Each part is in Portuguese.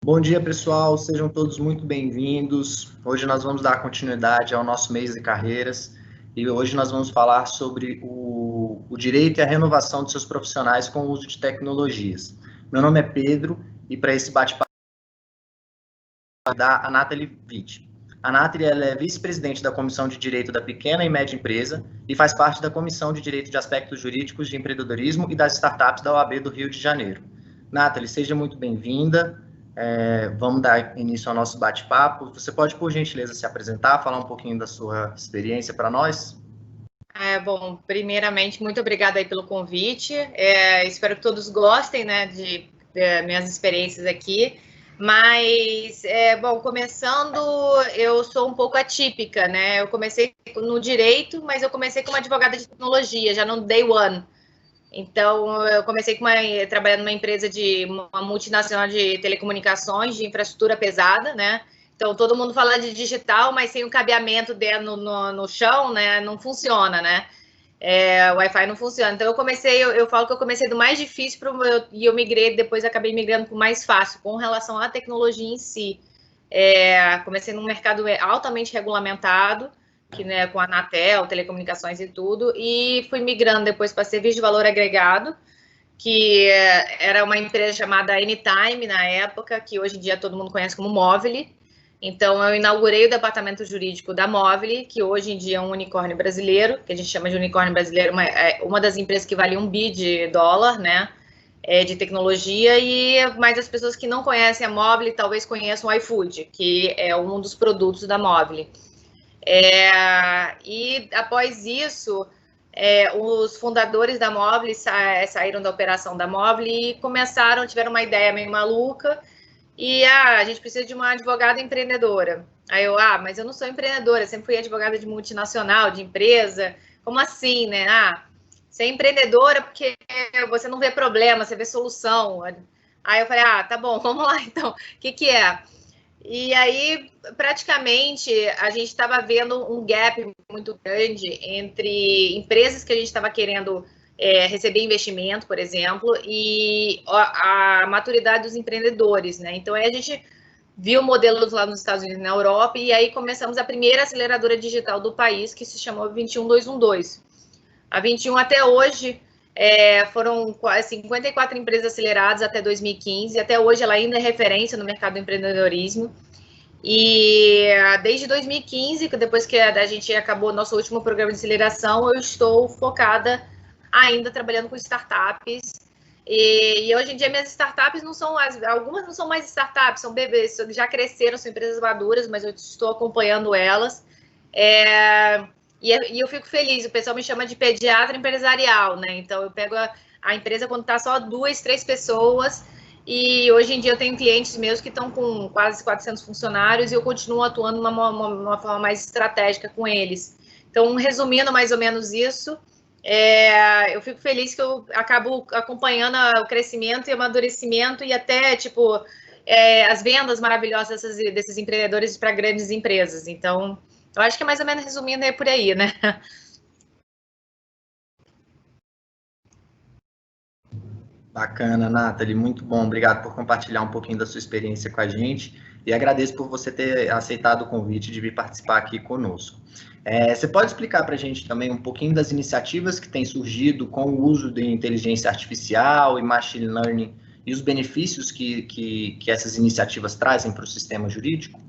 Bom dia, pessoal. Sejam todos muito bem-vindos. Hoje nós vamos dar continuidade ao nosso mês de carreiras e hoje nós vamos falar sobre o direito e a renovação de seus profissionais com o uso de tecnologias. Meu nome é Pedro e para esse bate-papo da Nathalie Witt. A Nathalie ela é vice-presidente da Comissão de Direito da Pequena e Média Empresa e faz parte da Comissão de Direito de Aspectos Jurídicos de Empreendedorismo e das Startups da OAB do Rio de Janeiro. Nathalie, seja muito bem-vinda. Vamos dar início ao nosso bate-papo. Você pode, por gentileza, se apresentar, falar um pouquinho da sua experiência para nós? Bom, primeiramente, muito obrigada aí pelo convite. Espero que todos gostem, né, de minhas experiências aqui. Mas, bom, começando, eu sou um pouco atípica, né? Eu comecei no direito, mas eu comecei como advogada de tecnologia, já no day one. Então, eu comecei trabalhando numa empresa de uma multinacional de telecomunicações, de infraestrutura pesada, né? Então, todo mundo fala de digital, mas sem o cabeamento no chão, né? Não funciona, né? O Wi-Fi não funciona. Então, eu falo que eu comecei do mais difícil e eu migrei, depois acabei migrando para o mais fácil, com relação à tecnologia em si. Comecei num mercado altamente regulamentado, né, com a Anatel, telecomunicações e tudo, e fui migrando depois para serviço de valor agregado, que era uma empresa chamada Anytime na época, que hoje em dia todo mundo conhece como Movile. Então, eu inaugurei o departamento jurídico da Movile, que hoje em dia é um unicórnio brasileiro, que a gente chama de unicórnio brasileiro, uma das empresas que vale $1 bi, né? De tecnologia, mas as pessoas que não conhecem a Movile talvez conheçam o iFood, que é um dos produtos da Movile. E após isso, os fundadores da Movile saíram da operação da Movile e tiveram uma ideia meio maluca, e a gente precisa de uma advogada empreendedora. Aí mas eu não sou empreendedora, eu sempre fui advogada de multinacional, de empresa. Como assim, né? Você é empreendedora porque você não vê problema, você vê solução. Aí eu falei, tá bom, vamos lá então. O que é? E aí, praticamente, a gente estava vendo um gap muito grande entre empresas que a gente estava querendo receber investimento, por exemplo, e a maturidade dos empreendedores, né? Então, aí a gente viu modelos lá nos Estados Unidos e na Europa, e aí começamos a primeira aceleradora digital do país, que se chamou 21212. A 21 até hoje foram quase 54 empresas aceleradas até 2015, e até hoje ela ainda é referência no mercado do empreendedorismo. E desde 2015, depois que a gente acabou nosso último programa de aceleração, eu estou focada ainda trabalhando com startups. E hoje em dia minhas startups algumas não são mais startups, são bebês, já cresceram, são empresas maduras, mas eu estou acompanhando elas. E eu fico feliz, o pessoal me chama de pediatra empresarial, né? Então eu pego a empresa quando está só 2, 3 pessoas. E hoje em dia eu tenho clientes meus que estão com quase 400 funcionários e eu continuo atuando de uma forma mais estratégica com eles. Então, resumindo mais ou menos isso, eu fico feliz que eu acabo acompanhando o crescimento e amadurecimento e até, as vendas maravilhosas desses empreendedores para grandes empresas. Então, eu acho que mais ou menos resumindo é por aí, né? Bacana, Nathalie, muito bom. Obrigado por compartilhar um pouquinho da sua experiência com a gente e agradeço por você ter aceitado o convite de vir participar aqui conosco. Você pode explicar para a gente também um pouquinho das iniciativas que têm surgido com o uso de inteligência artificial e machine learning e os benefícios que essas iniciativas trazem para o sistema jurídico?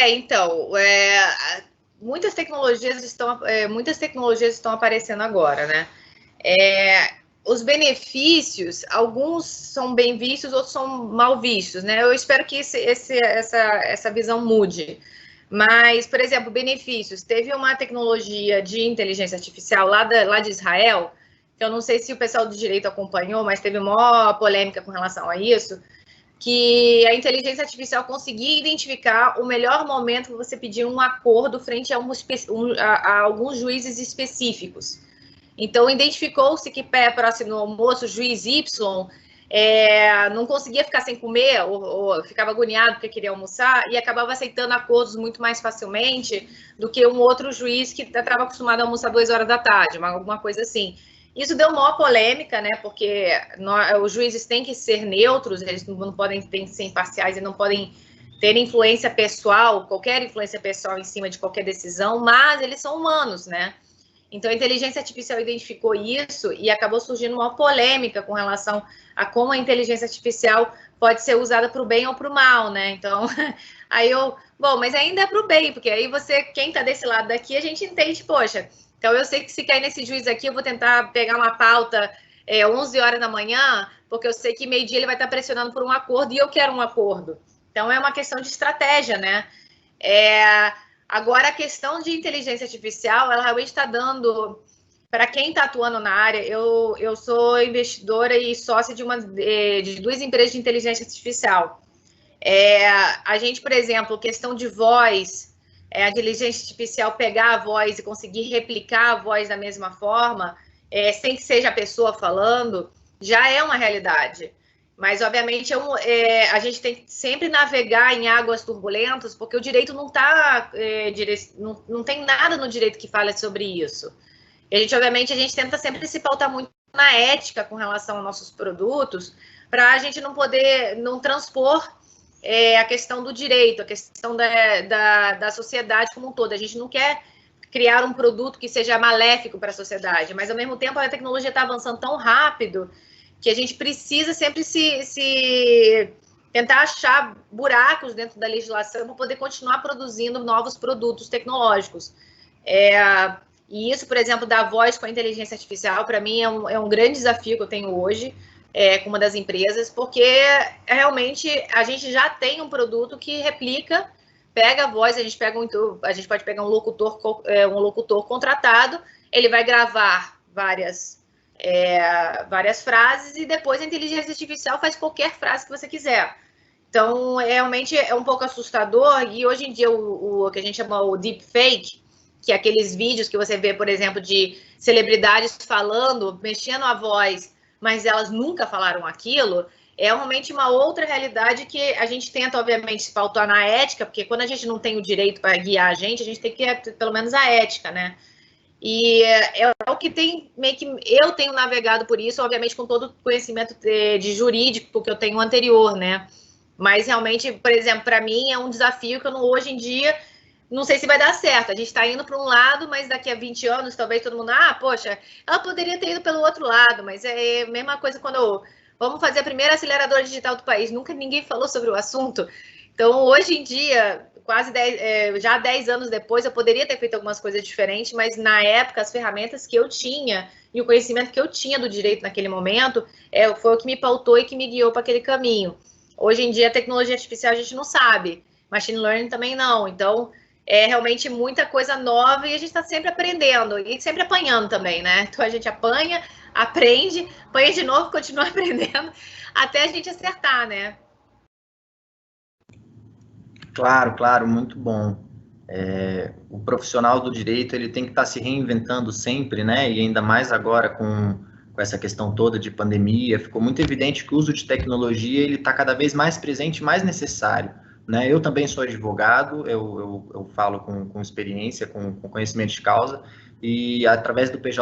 Então, muitas tecnologias estão aparecendo agora, né? Os benefícios, alguns são bem vistos, outros são mal vistos, né? Eu espero que essa visão mude. Mas, por exemplo, benefícios. Teve uma tecnologia de inteligência artificial lá de Israel, que eu não sei se o pessoal do direito acompanhou, mas teve uma polêmica com relação a isso, que a inteligência artificial conseguia identificar o melhor momento para você pedir um acordo frente a alguns juízes específicos. Então, identificou-se que próximo do almoço, o juiz Y não conseguia ficar sem comer, ou ficava agoniado porque queria almoçar, e acabava aceitando acordos muito mais facilmente do que um outro juiz que estava acostumado a almoçar 2 horas da tarde, alguma coisa assim. Isso deu maior polêmica, né? Porque os juízes têm que ser neutros, eles não podem ser imparciais e não podem ter influência pessoal, qualquer influência pessoal em cima de qualquer decisão, mas eles são humanos, né? Então, a inteligência artificial identificou isso e acabou surgindo uma polêmica com relação a como a inteligência artificial pode ser usada para o bem ou para o mal, né? Então, bom, mas ainda é para o bem, porque aí quem está desse lado daqui, a gente entende, poxa, então eu sei que se cair nesse juiz aqui, eu vou tentar pegar uma pauta 11 horas da manhã, porque eu sei que meio-dia ele vai estar pressionando por um acordo e eu quero um acordo. Então, é uma questão de estratégia, né? Agora, a questão de inteligência artificial, ela realmente está dando, para quem está atuando na área, eu sou investidora e sócia de 2 empresas de inteligência artificial. A gente, por exemplo, questão de voz, a inteligência artificial pegar a voz e conseguir replicar a voz da mesma forma, sem que seja a pessoa falando, já é uma realidade. Mas, obviamente, a gente tem que sempre navegar em águas turbulentas, porque o direito não está... não tem nada no direito que fale sobre isso. E obviamente, a gente tenta sempre se pautar muito na ética com relação aos nossos produtos, para a gente não transpor a questão do direito, a questão da sociedade como um todo. A gente não quer criar um produto que seja maléfico para a sociedade, mas, ao mesmo tempo, a tecnologia está avançando tão rápido que a gente precisa sempre tentar achar buracos dentro da legislação para poder continuar produzindo novos produtos tecnológicos. E isso, por exemplo, da voz com a inteligência artificial, para mim, é um grande desafio que eu tenho hoje com uma das empresas, porque realmente a gente já tem um produto que replica, pega a voz, a gente pode pegar um locutor contratado, ele vai gravar várias frases e depois a inteligência artificial faz qualquer frase que você quiser. Então, realmente é um pouco assustador e hoje em dia o que a gente chama o deepfake, que é aqueles vídeos que você vê, por exemplo, de celebridades falando, mexendo a voz, mas elas nunca falaram aquilo, é realmente uma outra realidade que a gente tenta, obviamente, se pautar na ética, porque quando a gente não tem o direito para guiar a gente tem que ter pelo menos a ética, né? E é o que eu tenho navegado por isso, obviamente com todo o conhecimento de jurídico que eu tenho anterior, né? Mas realmente, por exemplo, para mim é um desafio que hoje em dia não sei se vai dar certo. A gente está indo para um lado, mas daqui a 20 anos talvez todo mundo, poxa, ela poderia ter ido pelo outro lado, mas é a mesma coisa quando vamos fazer a primeira aceleradora digital do país, nunca ninguém falou sobre o assunto. Então, hoje em dia, já 10 anos depois, eu poderia ter feito algumas coisas diferentes, mas na época, as ferramentas que eu tinha e o conhecimento que eu tinha do direito naquele momento foi o que me pautou e que me guiou para aquele caminho. Hoje em dia, a tecnologia artificial a gente não sabe, machine learning também não. Então, é realmente muita coisa nova e a gente está sempre aprendendo e sempre apanhando também, né? Então, a gente apanha, aprende, apanha de novo, continua aprendendo, até a gente acertar, né? Claro, muito bom. O profissional do direito, ele tem que estar se reinventando sempre, né? E ainda mais agora com essa questão toda de pandemia, ficou muito evidente que o uso de tecnologia, ele está cada vez mais presente e mais necessário, né? Eu também sou advogado, eu falo com experiência, com conhecimento de causa, e através do PJE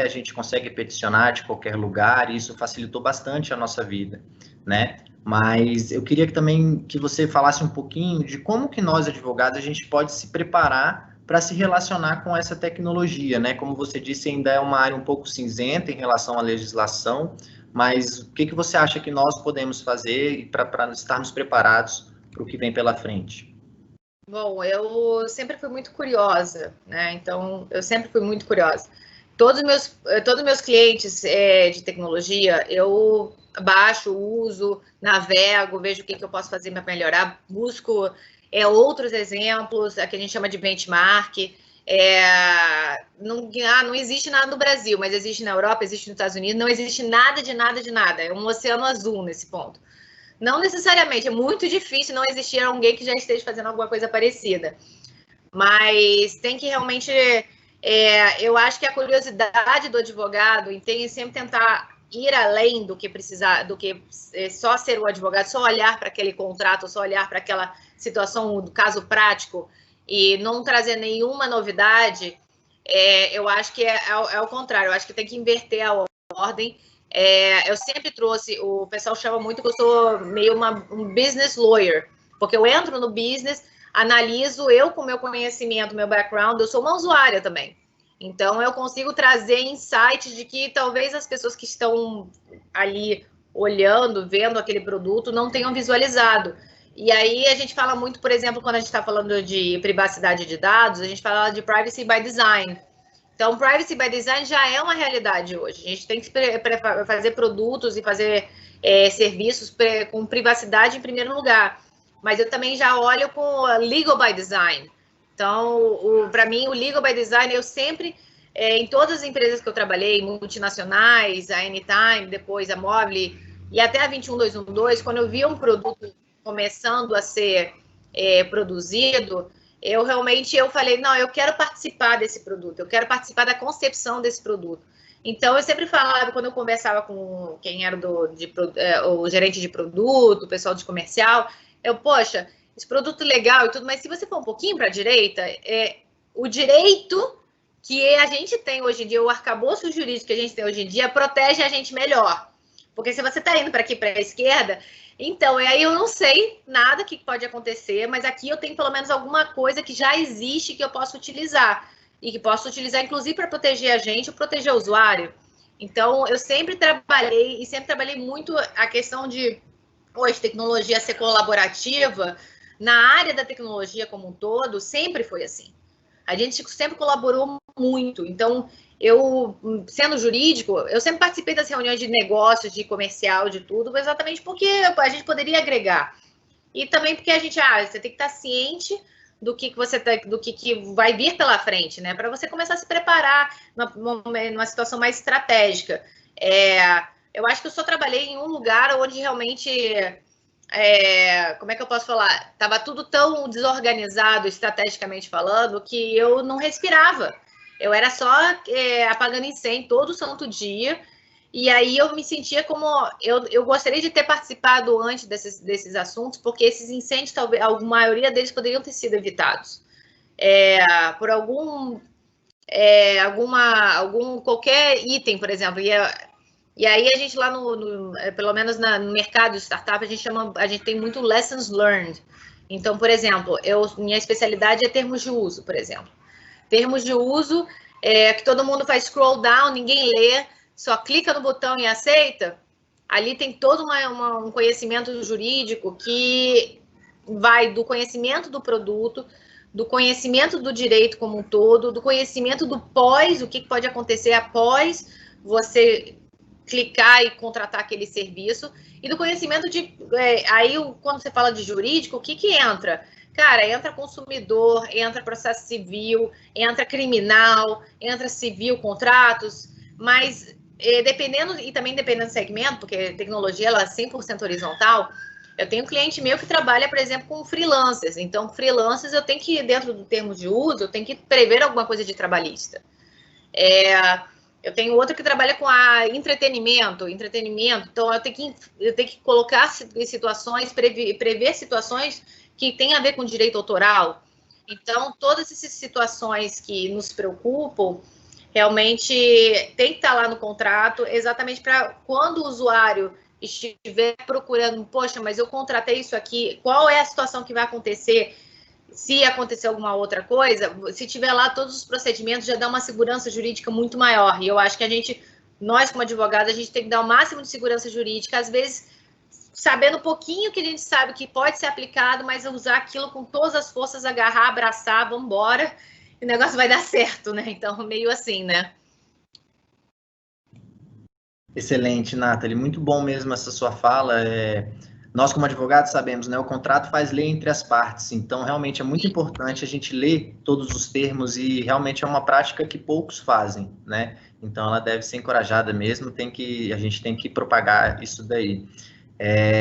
a gente consegue peticionar de qualquer lugar, e isso facilitou bastante a nossa vida, né? Mas eu queria também que você falasse um pouquinho de como que nós, advogados, a gente pode se preparar para se relacionar com essa tecnologia, né? Como você disse, ainda é uma área um pouco cinzenta em relação à legislação, mas o que você acha que nós podemos fazer para estarmos preparados para o que vem pela frente? Bom, eu sempre fui muito curiosa, né? Então, eu sempre fui muito curiosa. Todos os meus clientes de tecnologia, eu baixo, uso, navego, vejo o que eu posso fazer para melhorar, busco outros exemplos, que a gente chama de benchmark. Não existe nada no Brasil, mas existe na Europa, existe nos Estados Unidos, não existe nada de nada de nada. É um oceano azul nesse ponto. Não necessariamente, é muito difícil não existir alguém que já esteja fazendo alguma coisa parecida. Mas tem que realmente... eu acho que a curiosidade do advogado tem sempre tentar ir além do que precisar, do que só ser o advogado, só olhar para aquele contrato, só olhar para aquela situação do caso prático e não trazer nenhuma novidade. Eu acho que é o contrário, eu acho que tem que inverter a ordem. Eu sempre trouxe, o pessoal chama muito que eu sou meio um business lawyer, porque eu entro no business, analiso, eu com meu conhecimento, meu background, eu sou uma usuária também. Então, eu consigo trazer insights de que talvez as pessoas que estão ali olhando, vendo aquele produto, não tenham visualizado. E aí a gente fala muito, por exemplo, quando a gente está falando de privacidade de dados, a gente fala de privacy by design. Então, privacy by design já é uma realidade hoje. A gente tem que fazer produtos e fazer serviços com privacidade em primeiro lugar. Mas eu também já olho com legal by design. Então, para mim, o legal by design, eu sempre, em todas as empresas que eu trabalhei, multinacionais, a Anytime, depois a Mobile e até a 21212, quando eu via um produto começando a ser produzido, eu falei, não, eu quero participar desse produto, eu quero participar da concepção desse produto. Então, eu sempre falava, quando eu conversava com quem era o gerente de produto, o pessoal de comercial, poxa, esse produto legal e tudo, mas se você for um pouquinho para a direita, o direito que a gente tem hoje em dia, o arcabouço jurídico que a gente tem hoje em dia, protege a gente melhor. Porque se você está indo para aqui, para a esquerda, então, aí eu não sei nada que pode acontecer, mas aqui eu tenho pelo menos alguma coisa que já existe que eu posso utilizar. E que posso utilizar, inclusive, para proteger a gente ou proteger o usuário. Então, eu sempre trabalhei muito a questão de, hoje, tecnologia ser colaborativa. Na área da tecnologia como um todo, sempre foi assim. A gente sempre colaborou muito. Então, eu, sendo jurídico, eu sempre participei das reuniões de negócios, de comercial, de tudo, exatamente porque a gente poderia agregar. E também porque a gente, você tem que estar ciente do que vai vir pela frente, né? Para você começar a se preparar numa situação mais estratégica. Eu acho que eu só trabalhei em um lugar onde realmente, como é que eu posso falar? Estava tudo tão desorganizado, estrategicamente falando, que eu não respirava. Eu era só apagando incêndio todo santo dia. E aí eu me sentia como... Eu gostaria de ter participado antes desses assuntos, porque esses incêndios, talvez, a maioria deles poderiam ter sido evitados. Por qualquer item, por exemplo. E aí a gente lá pelo menos no mercado de startup, a gente tem muito lessons learned. Então, por exemplo, minha especialidade é termos de uso, por exemplo. Termos de uso, que todo mundo faz scroll down, ninguém lê, só clica no botão e aceita. Ali tem todo um conhecimento jurídico que vai do conhecimento do produto, do conhecimento do direito como um todo, do conhecimento do pós, o que pode acontecer após você clicar e contratar aquele serviço, e do conhecimento de... aí, quando você fala de jurídico, o que entra? Cara, entra consumidor, entra processo civil, entra criminal, entra civil, contratos, mas dependendo do segmento, porque tecnologia ela é 100% horizontal, eu tenho um cliente meu que trabalha, por exemplo, com freelancers. Então, freelancers, eu tenho que, dentro do termo de uso, eu tenho que prever alguma coisa de trabalhista. Eu tenho outro que trabalha com entretenimento, então eu tenho que colocar situações, prever situações que tem a ver com direito autoral. Então, todas essas situações que nos preocupam, realmente tem que estar lá no contrato, exatamente para quando o usuário estiver procurando, poxa, mas eu contratei isso aqui, qual é a situação que vai acontecer se acontecer alguma outra coisa? Se tiver lá todos os procedimentos, já dá uma segurança jurídica muito maior. E eu acho que nós como advogados, a gente tem que dar o máximo de segurança jurídica, às vezes sabendo um pouquinho que a gente sabe que pode ser aplicado, mas usar aquilo com todas as forças, agarrar, abraçar, vamos embora, e o negócio vai dar certo, né? Então, meio assim, né? Excelente, Nathalie. Muito bom mesmo essa sua fala. Nós, como advogados, sabemos, né? O contrato faz lei entre as partes. Então, realmente é muito importante a gente ler todos os termos e realmente é uma prática que poucos fazem, né? Então, ela deve ser encorajada mesmo. A gente tem que propagar isso daí.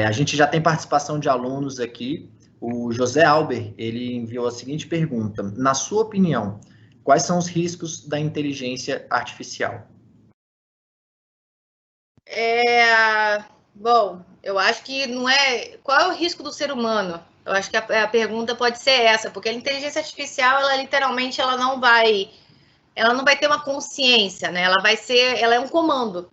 A gente já tem participação de alunos aqui. O José Albert, ele enviou a seguinte pergunta: na sua opinião, quais são os riscos da inteligência artificial? Bom, eu acho que não é... Qual é o risco do ser humano? Eu acho que a pergunta pode ser essa, porque a inteligência artificial, ela literalmente, ela não vai ela não vai ter uma consciência, né? Ela é um comando,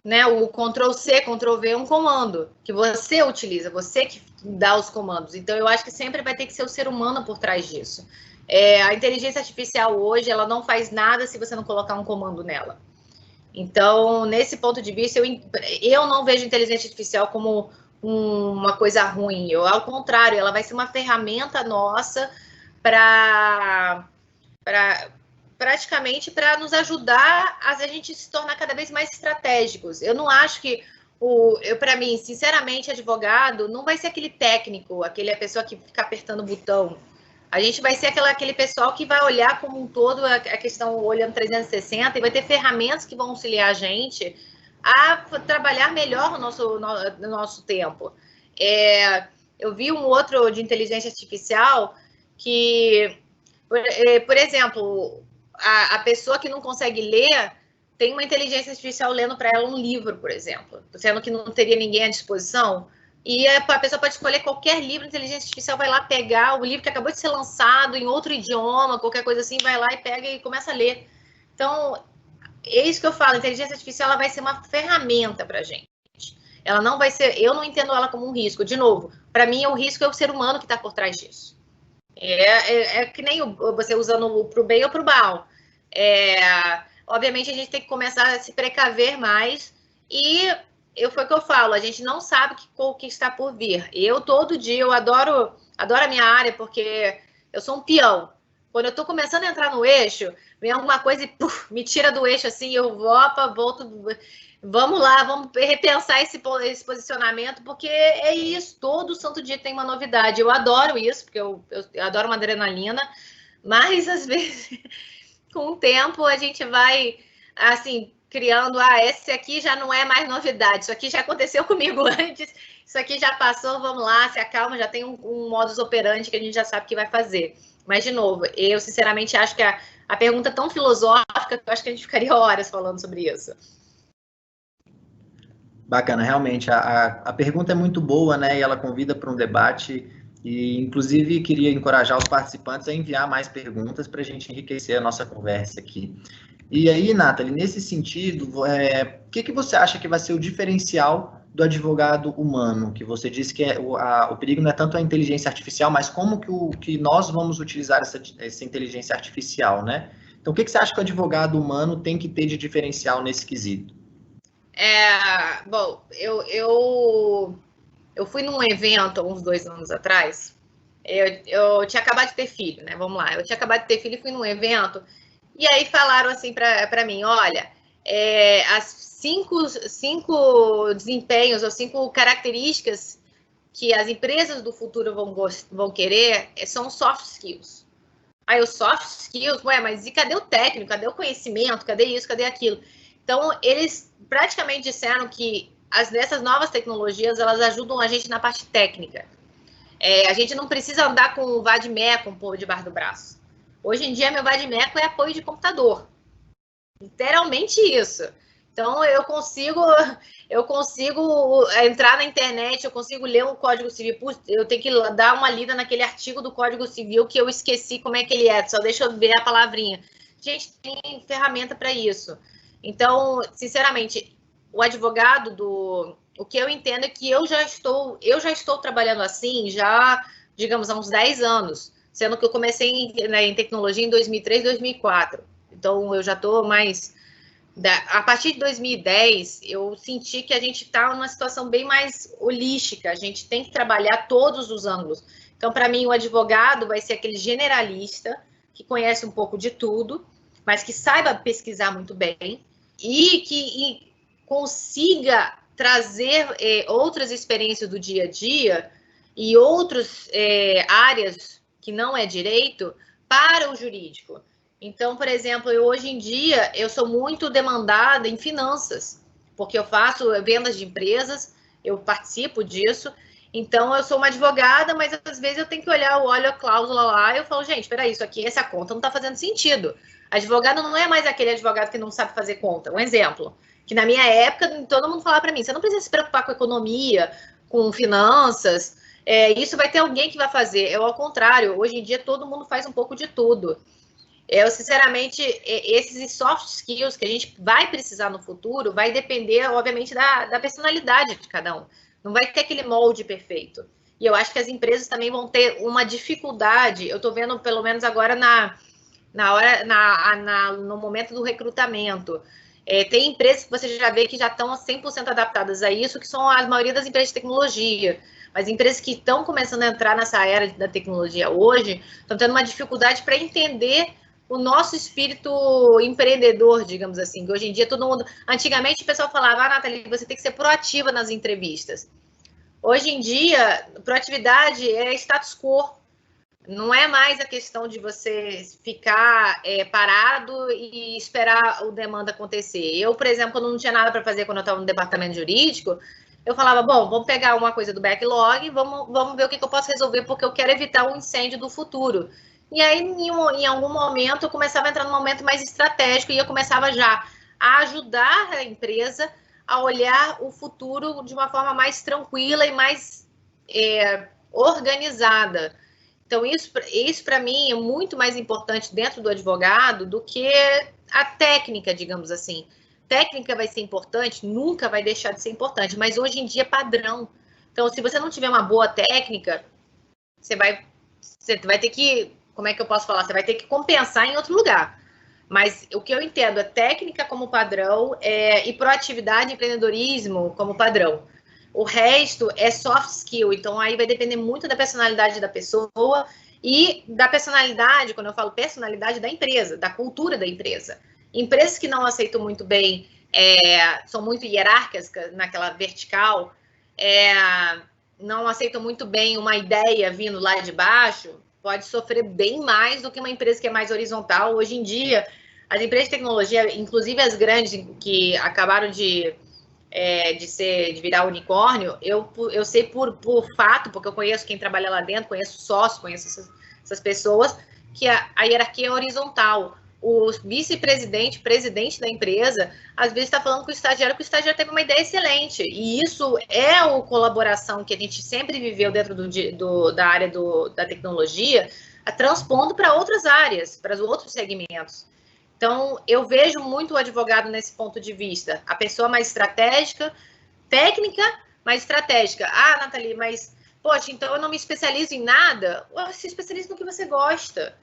né? O Ctrl+C, Ctrl+V é um comando que você utiliza, você que dá os comandos. Então, eu acho que sempre vai ter que ser o ser humano por trás disso. A inteligência artificial hoje, ela não faz nada se você não colocar um comando nela. Então, nesse ponto de vista, eu não vejo inteligência artificial como uma coisa ruim. Ao contrário, ela vai ser uma ferramenta nossa praticamente para nos ajudar a gente se tornar cada vez mais estratégicos. Eu não acho que para mim, sinceramente, advogado não vai ser aquele técnico, a pessoa que fica apertando o botão. A gente vai ser aquele pessoal que vai olhar como um todo a questão olhando 360 e vai ter ferramentas que vão auxiliar a gente a trabalhar melhor no nosso tempo. Eu vi um outro de inteligência artificial que, por exemplo, a pessoa que não consegue ler tem uma inteligência artificial lendo para ela um livro, por exemplo, sendo que não teria ninguém à disposição. E a pessoa pode escolher qualquer livro, a inteligência artificial vai lá pegar o livro que acabou de ser lançado em outro idioma, qualquer coisa assim, vai lá e pega e começa a ler. Então, é isso que eu falo, a inteligência artificial ela vai ser uma ferramenta para a gente. Ela não vai ser, eu não entendo ela como um risco. De novo, para mim, o risco é o ser humano que está por trás disso. É que nem você usando para o bem ou para o mal. Obviamente, a gente tem que começar a se precaver mais e foi o que eu falo, a gente não sabe o que está por vir. Todo dia, eu adoro a minha área, porque eu sou um peão. Quando eu estou começando a entrar no eixo, vem alguma coisa e me tira do eixo, assim, eu volto, vamos lá, vamos repensar esse posicionamento, porque é isso, todo santo dia tem uma novidade. Eu adoro isso, porque eu adoro uma adrenalina, mas, às vezes, com o tempo, a gente vai, assim, criando, esse aqui já não é mais novidade, isso aqui já aconteceu comigo antes, isso aqui já passou, vamos lá, se acalma, já tem um modus operandi que a gente já sabe o que vai fazer. Mas, de novo, eu sinceramente acho que a pergunta é tão filosófica que eu acho que a gente ficaria horas falando sobre isso. Bacana, realmente, a pergunta é muito boa, né, e ela convida para um debate, e inclusive queria encorajar os participantes a enviar mais perguntas para a gente enriquecer a nossa conversa aqui. E aí, Nathalie, nesse sentido, o que você acha que vai ser o diferencial do advogado humano? Que você disse que o perigo não é tanto a inteligência artificial, mas como que nós vamos utilizar essa inteligência artificial, né? Então, o que você acha que o advogado humano tem que ter de diferencial nesse quesito? Bom, eu fui num evento uns 2 anos atrás, eu tinha acabado de ter filho, né? Vamos lá, eu tinha acabado de ter filho e fui num evento. E aí falaram assim para mim, olha, as 5 desempenhos ou 5 características que as empresas do futuro vão querer são soft skills. Aí os soft skills, mas e cadê o técnico? Cadê o conhecimento? Cadê isso? Cadê aquilo? Então, eles praticamente disseram que dessas novas tecnologias, elas ajudam a gente na parte técnica. A gente não precisa andar com o vade-mecum debaixo do braço. Hoje em dia, meu vade-mecum é apoio de computador. Literalmente isso. Então, eu consigo entrar na internet, eu consigo ler um Código Civil. Eu tenho que dar uma lida naquele artigo do Código Civil que eu esqueci como é que ele é, só deixa eu ver a palavrinha. Gente, tem ferramenta para isso. Então, sinceramente, o advogado o que eu entendo é que eu já estou trabalhando assim, digamos, há uns 10 anos. Sendo que eu comecei em tecnologia em 2003, 2004. Então, eu já estou mais... A partir de 2010, eu senti que a gente está numa situação bem mais holística. A gente tem que trabalhar todos os ângulos. Então, para mim, o advogado vai ser aquele generalista que conhece um pouco de tudo, mas que saiba pesquisar muito bem e que consiga trazer outras experiências do dia a dia e outras áreas que não é direito para o jurídico. Então, por exemplo, hoje em dia, eu sou muito demandada em finanças, porque eu faço vendas de empresas, eu participo disso. Então, eu sou uma advogada, mas às vezes eu tenho que olho a cláusula lá e eu falo, gente, espera aí, essa conta não está fazendo sentido. Advogado não é mais aquele advogado que não sabe fazer conta. Um exemplo, que na minha época, todo mundo falava para mim, você não precisa se preocupar com economia, com finanças, isso vai ter alguém que vai fazer. Ao contrário, hoje em dia todo mundo faz um pouco de tudo. Eu, sinceramente, esses soft skills que a gente vai precisar no futuro vai depender, obviamente, da personalidade de cada um. Não vai ter aquele molde perfeito. E eu acho que as empresas também vão ter uma dificuldade. Eu estou vendo, pelo menos agora, no momento do recrutamento. Tem empresas que você já vê que já estão 100% adaptadas a isso, que são a maioria das empresas de tecnologia. Mas empresas que estão começando a entrar nessa era da tecnologia hoje estão tendo uma dificuldade para entender o nosso espírito empreendedor, digamos assim, que hoje em dia todo mundo... Antigamente o pessoal falava, Nathalie, você tem que ser proativa nas entrevistas. Hoje em dia, proatividade é status quo. Não é mais a questão de você ficar parado e esperar o demanda acontecer. Eu, por exemplo, quando não tinha nada para fazer quando eu estava no departamento jurídico, eu falava, bom, vamos pegar uma coisa do backlog, vamos ver o que eu posso resolver, porque eu quero evitar um incêndio do futuro. E aí, em algum momento, eu começava a entrar num momento mais estratégico e eu começava já a ajudar a empresa a olhar o futuro de uma forma mais tranquila e mais organizada. Então, isso para mim é muito mais importante dentro do advogado do que a técnica, digamos assim. Técnica vai ser importante, nunca vai deixar de ser importante, mas hoje em dia é padrão. Então, se você não tiver uma boa técnica, você vai ter que, como é que eu posso falar? Você vai ter que compensar em outro lugar. Mas o que eu entendo é técnica como padrão e proatividade e empreendedorismo como padrão. O resto é soft skill, então aí vai depender muito da personalidade da pessoa e da personalidade, quando eu falo personalidade, da empresa, da cultura da empresa. Empresas que não aceitam muito bem, são muito hierárquicas naquela vertical, não aceitam muito bem uma ideia vindo lá de baixo, pode sofrer bem mais do que uma empresa que é mais horizontal. Hoje em dia, as empresas de tecnologia, inclusive as grandes que acabaram de virar unicórnio, eu sei por fato, porque eu conheço quem trabalha lá dentro, conheço sócio, conheço essas pessoas, que a hierarquia é horizontal. O vice-presidente, presidente da empresa, às vezes está falando com o estagiário que o estagiário teve uma ideia excelente. E isso é a colaboração que a gente sempre viveu dentro da área da tecnologia, transpondo para outras áreas, para os outros segmentos. Então, eu vejo muito o advogado nesse ponto de vista. A pessoa mais estratégica, técnica, mais estratégica. Ah, Nathalie, mas, poxa, então eu não me especializo em nada? Se especializa no que você gosta.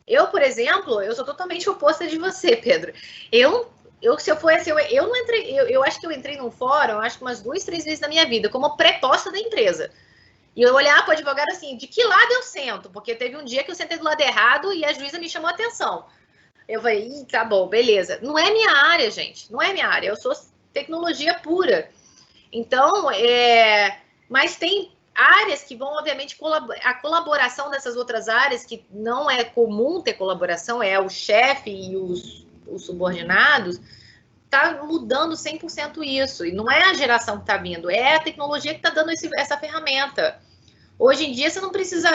Eu, por exemplo, eu sou totalmente oposta de você, Pedro. Se eu for assim, eu não entrei, eu acho que eu entrei num fórum, acho que umas 2, 3 vezes na minha vida, como preposta da empresa. E eu olhava para o advogado assim, de que lado eu sento? Porque teve um dia que eu sentei do lado errado e a juíza me chamou a atenção. Eu falei, tá bom, beleza. Não é minha área, gente. Não é minha área. Eu sou tecnologia pura. Então, mas tem áreas que vão, obviamente, a colaboração dessas outras áreas, que não é comum ter colaboração, é o chefe e os subordinados, tá mudando 100% isso. E não é a geração que está vindo, é a tecnologia que está dando essa ferramenta. Hoje em dia, você não precisa...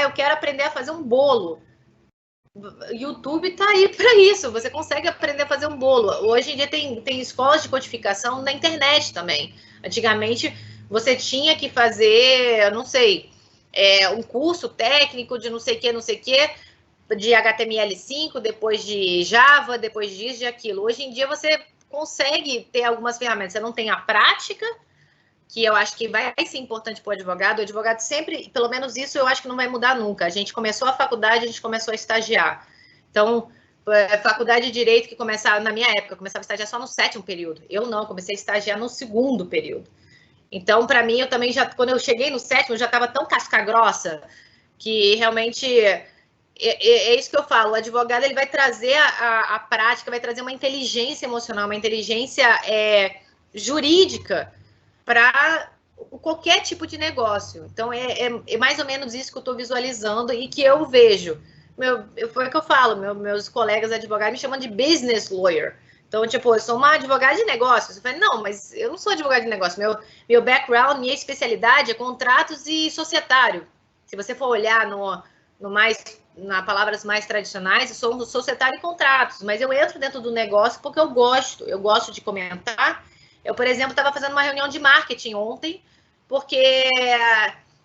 eu quero aprender a fazer um bolo. YouTube está aí para isso, você consegue aprender a fazer um bolo. Hoje em dia tem escolas de codificação na internet também. Antigamente, você tinha que fazer, não sei, um curso técnico de não sei o que, de HTML5, depois de Java, depois disso, de aquilo. Hoje em dia, você consegue ter algumas ferramentas. Você não tem a prática, que eu acho que vai ser importante para o advogado. O advogado sempre, pelo menos isso, eu acho que não vai mudar nunca. A gente começou a faculdade, a gente começou a estagiar. Então, faculdade de Direito que começava, na minha época, eu começava a estagiar só no 7º período. Eu não, comecei a estagiar no 2º período. Então, para mim, eu também já, quando eu cheguei no 7º, eu já estava tão casca grossa que realmente é isso que eu falo. O advogado ele vai trazer a prática, vai trazer uma inteligência emocional, uma inteligência jurídica para qualquer tipo de negócio. Então, é mais ou menos isso que eu estou visualizando e que eu vejo. Foi o que eu falo, meus colegas advogados me chamam de business lawyer. Então, tipo, eu sou uma advogada de negócios. Eu falei, não, mas eu não sou advogada de negócio. Meu background, minha especialidade é contratos e societário. Se você for olhar nas palavras mais tradicionais, eu sou um societário e contratos, mas eu entro dentro do negócio porque eu gosto de comentar. Eu, por exemplo, estava fazendo uma reunião de marketing ontem, porque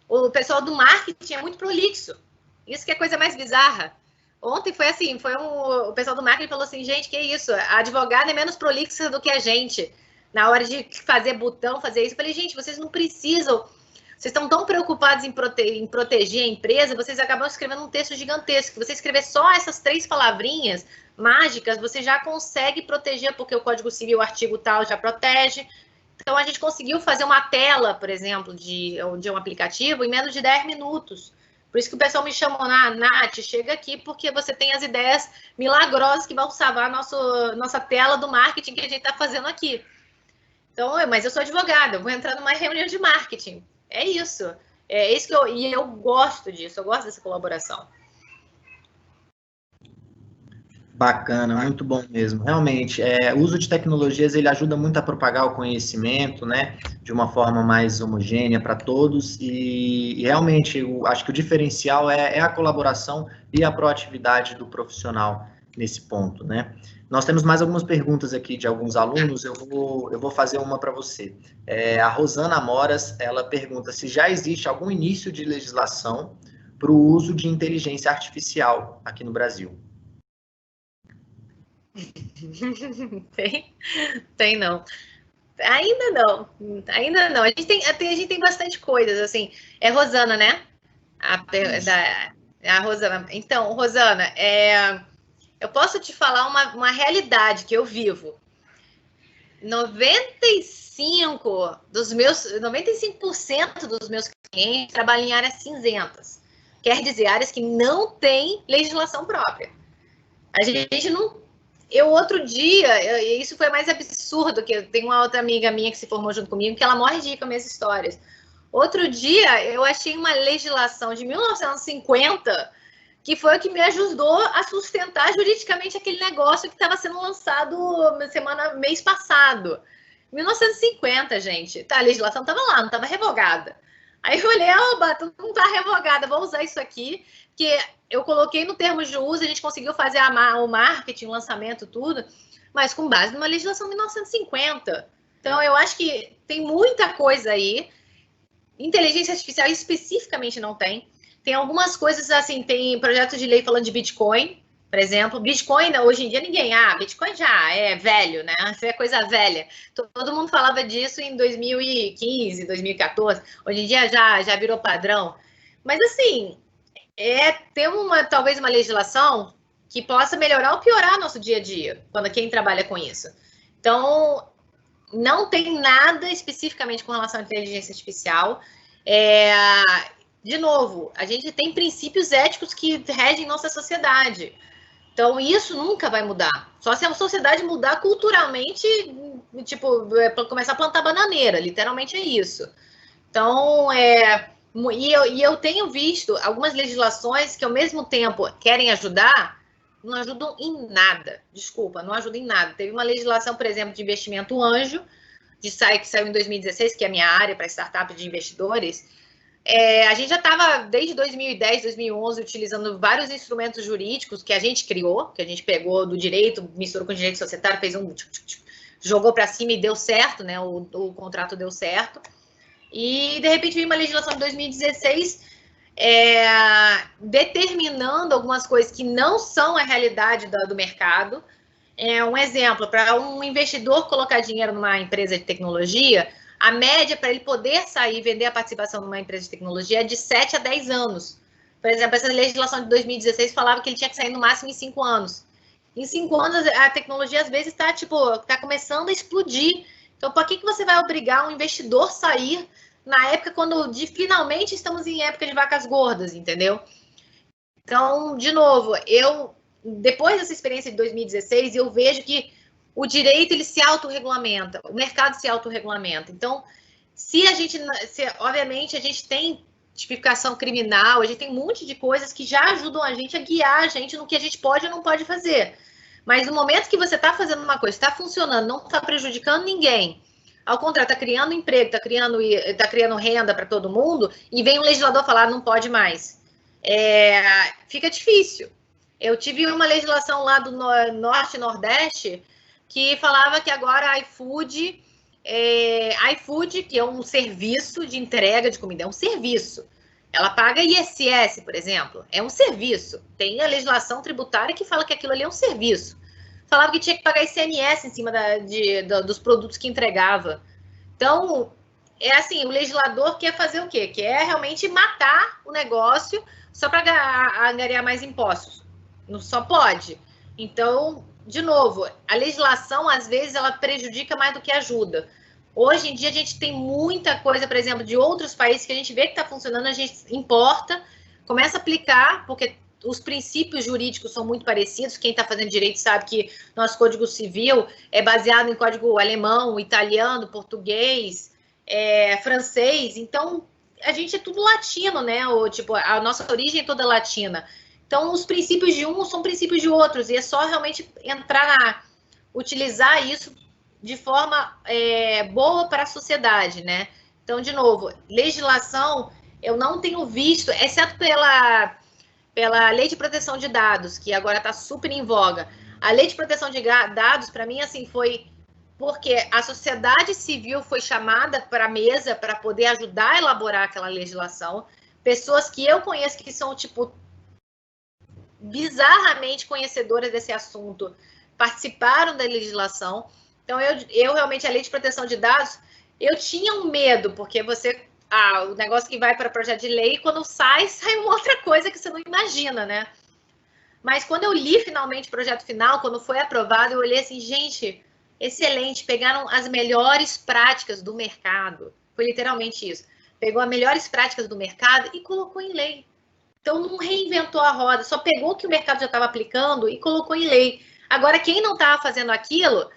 o pessoal do marketing é muito prolixo. Isso que é a coisa mais bizarra. Ontem foi assim, o pessoal do marketing falou assim, gente, que isso? A advogada é menos prolixa do que a gente. Na hora de fazer botão, fazer isso. Eu falei, gente, vocês não precisam. Vocês estão tão preocupados em proteger a empresa, vocês acabam escrevendo um texto gigantesco. Se você escrever só essas 3 palavrinhas mágicas, você já consegue proteger, porque o Código Civil, o artigo tal, já protege. Então, a gente conseguiu fazer uma tela, por exemplo, de um aplicativo em menos de 10 minutos. Por isso que o pessoal me chamou, Nath, chega aqui, porque você tem as ideias milagrosas que vão salvar nossa tela do marketing que a gente está fazendo aqui. Então, mas eu sou advogada, eu vou entrar numa reunião de marketing. É isso. É isso que eu gosto disso, eu gosto dessa colaboração. Bacana, muito bom mesmo. Realmente, o uso de tecnologias, ele ajuda muito a propagar o conhecimento, né, de uma forma mais homogênea para todos, e realmente, acho que o diferencial é a colaboração e a proatividade do profissional nesse ponto, né. Nós temos mais algumas perguntas aqui de alguns alunos, eu vou fazer uma para você. A Rosana Moras, ela pergunta se já existe algum início de legislação para o uso de inteligência artificial aqui no Brasil. Tem não. Ainda não. A gente tem bastante coisas, assim. É Rosana, né? A Rosana. Então, Rosana, eu posso te falar uma realidade que eu vivo. 95% dos meus clientes trabalham em áreas cinzentas. Quer dizer, áreas que não têm legislação própria. A gente não... outro dia, isso foi mais absurdo, que eu tenho uma outra amiga minha que se formou junto comigo, que ela morre de rir com minhas histórias. Outro dia, eu achei uma legislação de 1950 que foi o que me ajudou a sustentar juridicamente aquele negócio que estava sendo lançado mês passado. 1950, gente. Tá, a legislação estava lá, não estava revogada. Aí eu olhei, não está revogada, vou usar isso aqui, que eu coloquei no termo de uso, a gente conseguiu fazer o marketing, o lançamento, tudo, mas com base numa legislação de 1950. Então, eu acho que tem muita coisa aí. Inteligência artificial especificamente não tem. Tem algumas coisas, assim, tem projeto de lei falando de Bitcoin, por exemplo. Bitcoin, hoje em dia, Bitcoin já é velho, né? Isso é coisa velha. Todo mundo falava disso em 2015, 2014. Hoje em dia já virou padrão. Mas, assim, ter talvez uma legislação que possa melhorar ou piorar nosso dia a dia, quando quem trabalha com isso. Então, não tem nada especificamente com relação à inteligência artificial. De novo, a gente tem princípios éticos que regem nossa sociedade. Então, isso nunca vai mudar. Só se a sociedade mudar culturalmente, tipo, começar a plantar bananeira, literalmente é isso. Então, eu tenho visto algumas legislações que, ao mesmo tempo, querem ajudar, não ajudam em nada. Desculpa, não ajudam em nada. Teve uma legislação, por exemplo, de investimento anjo, que saiu em 2016, que é a minha área para startups de investidores. A gente já estava, desde 2010, 2011, utilizando vários instrumentos jurídicos que a gente criou, que a gente pegou do direito, misturou com o direito societário, fez jogou para cima e deu certo, né? O contrato deu certo. E, de repente, veio uma legislação de 2016 determinando algumas coisas que não são a realidade do mercado. Um exemplo, para um investidor colocar dinheiro numa empresa de tecnologia, a média para ele poder sair e vender a participação numa empresa de tecnologia é de 7 a 10 anos. Por exemplo, essa legislação de 2016 falava que ele tinha que sair no máximo em 5 anos. Em 5 anos, a tecnologia, às vezes, está começando a explodir. Então, por que você vai obrigar um investidor a sair na época quando finalmente estamos em época de vacas gordas, entendeu? Então, de novo, depois dessa experiência de 2016, eu vejo que o direito, ele se autorregulamenta, o mercado se autorregulamenta. Então, obviamente, a gente tem tipificação criminal, a gente tem um monte de coisas que já ajudam a gente a guiar a gente no que a gente pode ou não pode fazer. Mas no momento que você está fazendo uma coisa, está funcionando, não está prejudicando ninguém, ao contrário, está criando emprego, está criando renda para todo mundo, e vem um legislador falar, não pode mais. Fica difícil. Eu tive uma legislação lá do Norte e Nordeste que falava que agora iFood, que é um serviço de entrega de comida, é um serviço. Ela paga ISS, por exemplo, é um serviço. Tem a legislação tributária que fala que aquilo ali é um serviço. Falava que tinha que pagar ICMS em cima dos produtos que entregava. Então, é assim, o legislador quer fazer o quê? Quer realmente matar o negócio só para angariar mais impostos. Não só pode. Então, de novo, a legislação, às vezes, ela prejudica mais do que ajuda. Hoje em dia, a gente tem muita coisa, por exemplo, de outros países que a gente vê que está funcionando, a gente importa, começa a aplicar, porque os princípios jurídicos são muito parecidos. Quem está fazendo direito sabe que nosso Código Civil é baseado em código alemão, italiano, português, francês. Então, a gente é tudo latino, né? Ou, tipo, a nossa origem é toda latina. Então, os princípios de uns são princípios de outros. E é só realmente utilizar isso de forma boa para a sociedade, né? Então, de novo, legislação eu não tenho visto, exceto pela Lei de Proteção de Dados, que agora está super em voga. A Lei de Proteção de Dados, para mim, assim, foi porque a sociedade civil foi chamada para a mesa para poder ajudar a elaborar aquela legislação. Pessoas que eu conheço que são, tipo, bizarramente conhecedoras desse assunto participaram da legislação. Então, eu realmente, a Lei de Proteção de Dados, eu tinha um medo, porque o negócio que vai para projeto de lei, quando sai uma outra coisa que você não imagina, né? Mas quando eu li finalmente o projeto final, quando foi aprovado, eu olhei assim, gente, excelente, pegaram as melhores práticas do mercado. Foi literalmente isso. Pegou as melhores práticas do mercado e colocou em lei. Então, não reinventou a roda, só pegou o que o mercado já estava aplicando e colocou em lei. Agora, quem não estava fazendo aquilo,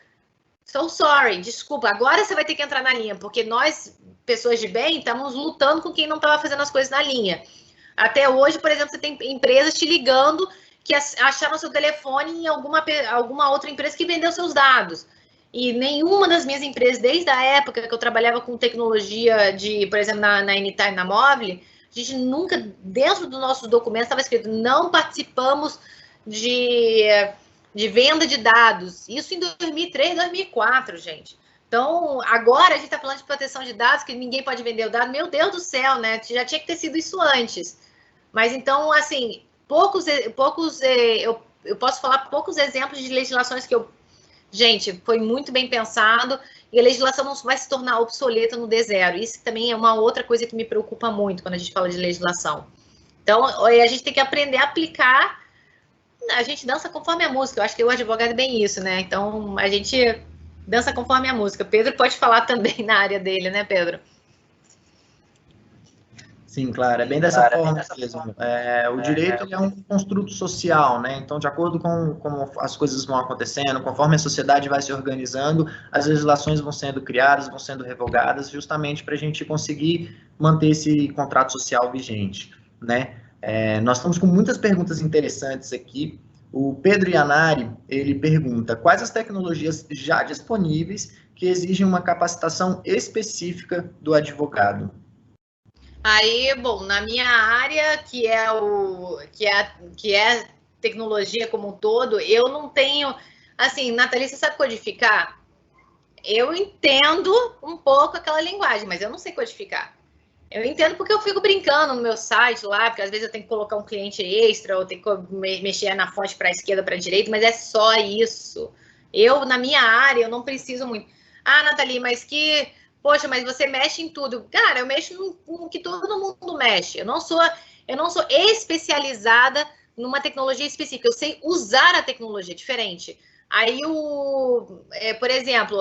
so sorry, desculpa, agora você vai ter que entrar na linha, porque nós, pessoas de bem, estamos lutando com quem não estava fazendo as coisas na linha. Até hoje, por exemplo, você tem empresas te ligando que acharam seu telefone em alguma outra empresa que vendeu seus dados. E nenhuma das minhas empresas, desde a época que eu trabalhava com tecnologia por exemplo, na Anytime, na Mobile, a gente nunca, dentro dos nossos documentos, estava escrito, não participamos de venda de dados. Isso em 2003, 2004, gente. Então, agora a gente está falando de proteção de dados, que ninguém pode vender o dado. Meu Deus do céu, né? Já tinha que ter sido isso antes. Mas, então, assim, eu posso falar poucos exemplos de legislações que gente, foi muito bem pensado e a legislação não vai se tornar obsoleta no D0. Isso também é uma outra coisa que me preocupa muito quando a gente fala de legislação. Então, a gente tem que aprender a aplicar. A gente dança conforme a música. Eu acho que o advogado é bem isso, né? Então, a gente dança conforme a música. Pedro pode falar também na área dele, né, Pedro? Sim, claro, é bem dessa forma mesmo. O direito ele é um construto social, né? Então, de acordo com como as coisas vão acontecendo, conforme a sociedade vai se organizando, as legislações vão sendo criadas, vão sendo revogadas, justamente para a gente conseguir manter esse contrato social vigente, né? Nós estamos com muitas perguntas interessantes aqui. O Pedro Yanari, ele pergunta, quais as tecnologias já disponíveis que exigem uma capacitação específica do advogado? Aí, bom, na minha área, que é tecnologia como um todo, eu não tenho, assim, Nathalie, você sabe codificar? Eu entendo um pouco aquela linguagem, mas eu não sei codificar. Eu entendo porque eu fico brincando no meu site lá, porque às vezes eu tenho que colocar um cliente extra, ou tenho que mexer na fonte para a esquerda, para a direita, mas é só isso. Na minha área, eu não preciso muito. Ah, Nathalie, mas poxa, mas você mexe em tudo. Cara, eu mexo no que todo mundo mexe. Eu não sou especializada numa tecnologia específica. Eu sei usar a tecnologia, diferente. Aí, por exemplo,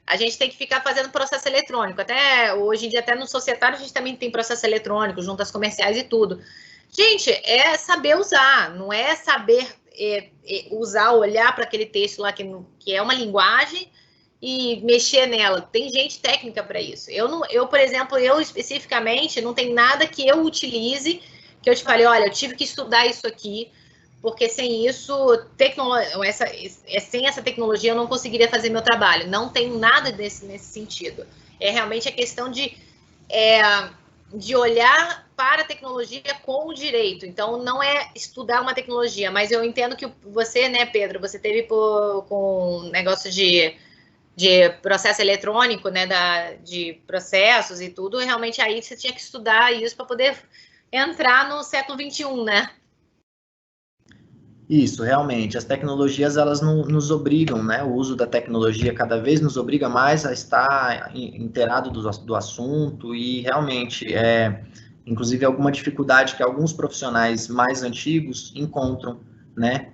a gente tem que ficar fazendo processo eletrônico. Até hoje em dia, até no societário, a gente também tem processo eletrônico, juntas comerciais e tudo. Gente, é saber usar, não é saber usar, olhar para aquele texto lá que é uma linguagem e mexer nela. Tem gente técnica para isso. Por exemplo, eu especificamente, não tem nada que eu utilize que eu te falei, olha, eu tive que estudar isso aqui, porque sem isso, sem essa tecnologia, eu não conseguiria fazer meu trabalho. Não tem nada nesse sentido. É realmente a questão de olhar para a tecnologia com o direito. Então, não é estudar uma tecnologia, mas eu entendo que você, né, Pedro, você teve com um negócio de processo eletrônico, né, de processos e tudo, realmente aí você tinha que estudar isso para poder entrar no século XXI, né? Isso, realmente. As tecnologias, elas nos obrigam, né? O uso da tecnologia cada vez nos obriga mais a estar inteirado do assunto e realmente, inclusive, alguma dificuldade que alguns profissionais mais antigos encontram, né?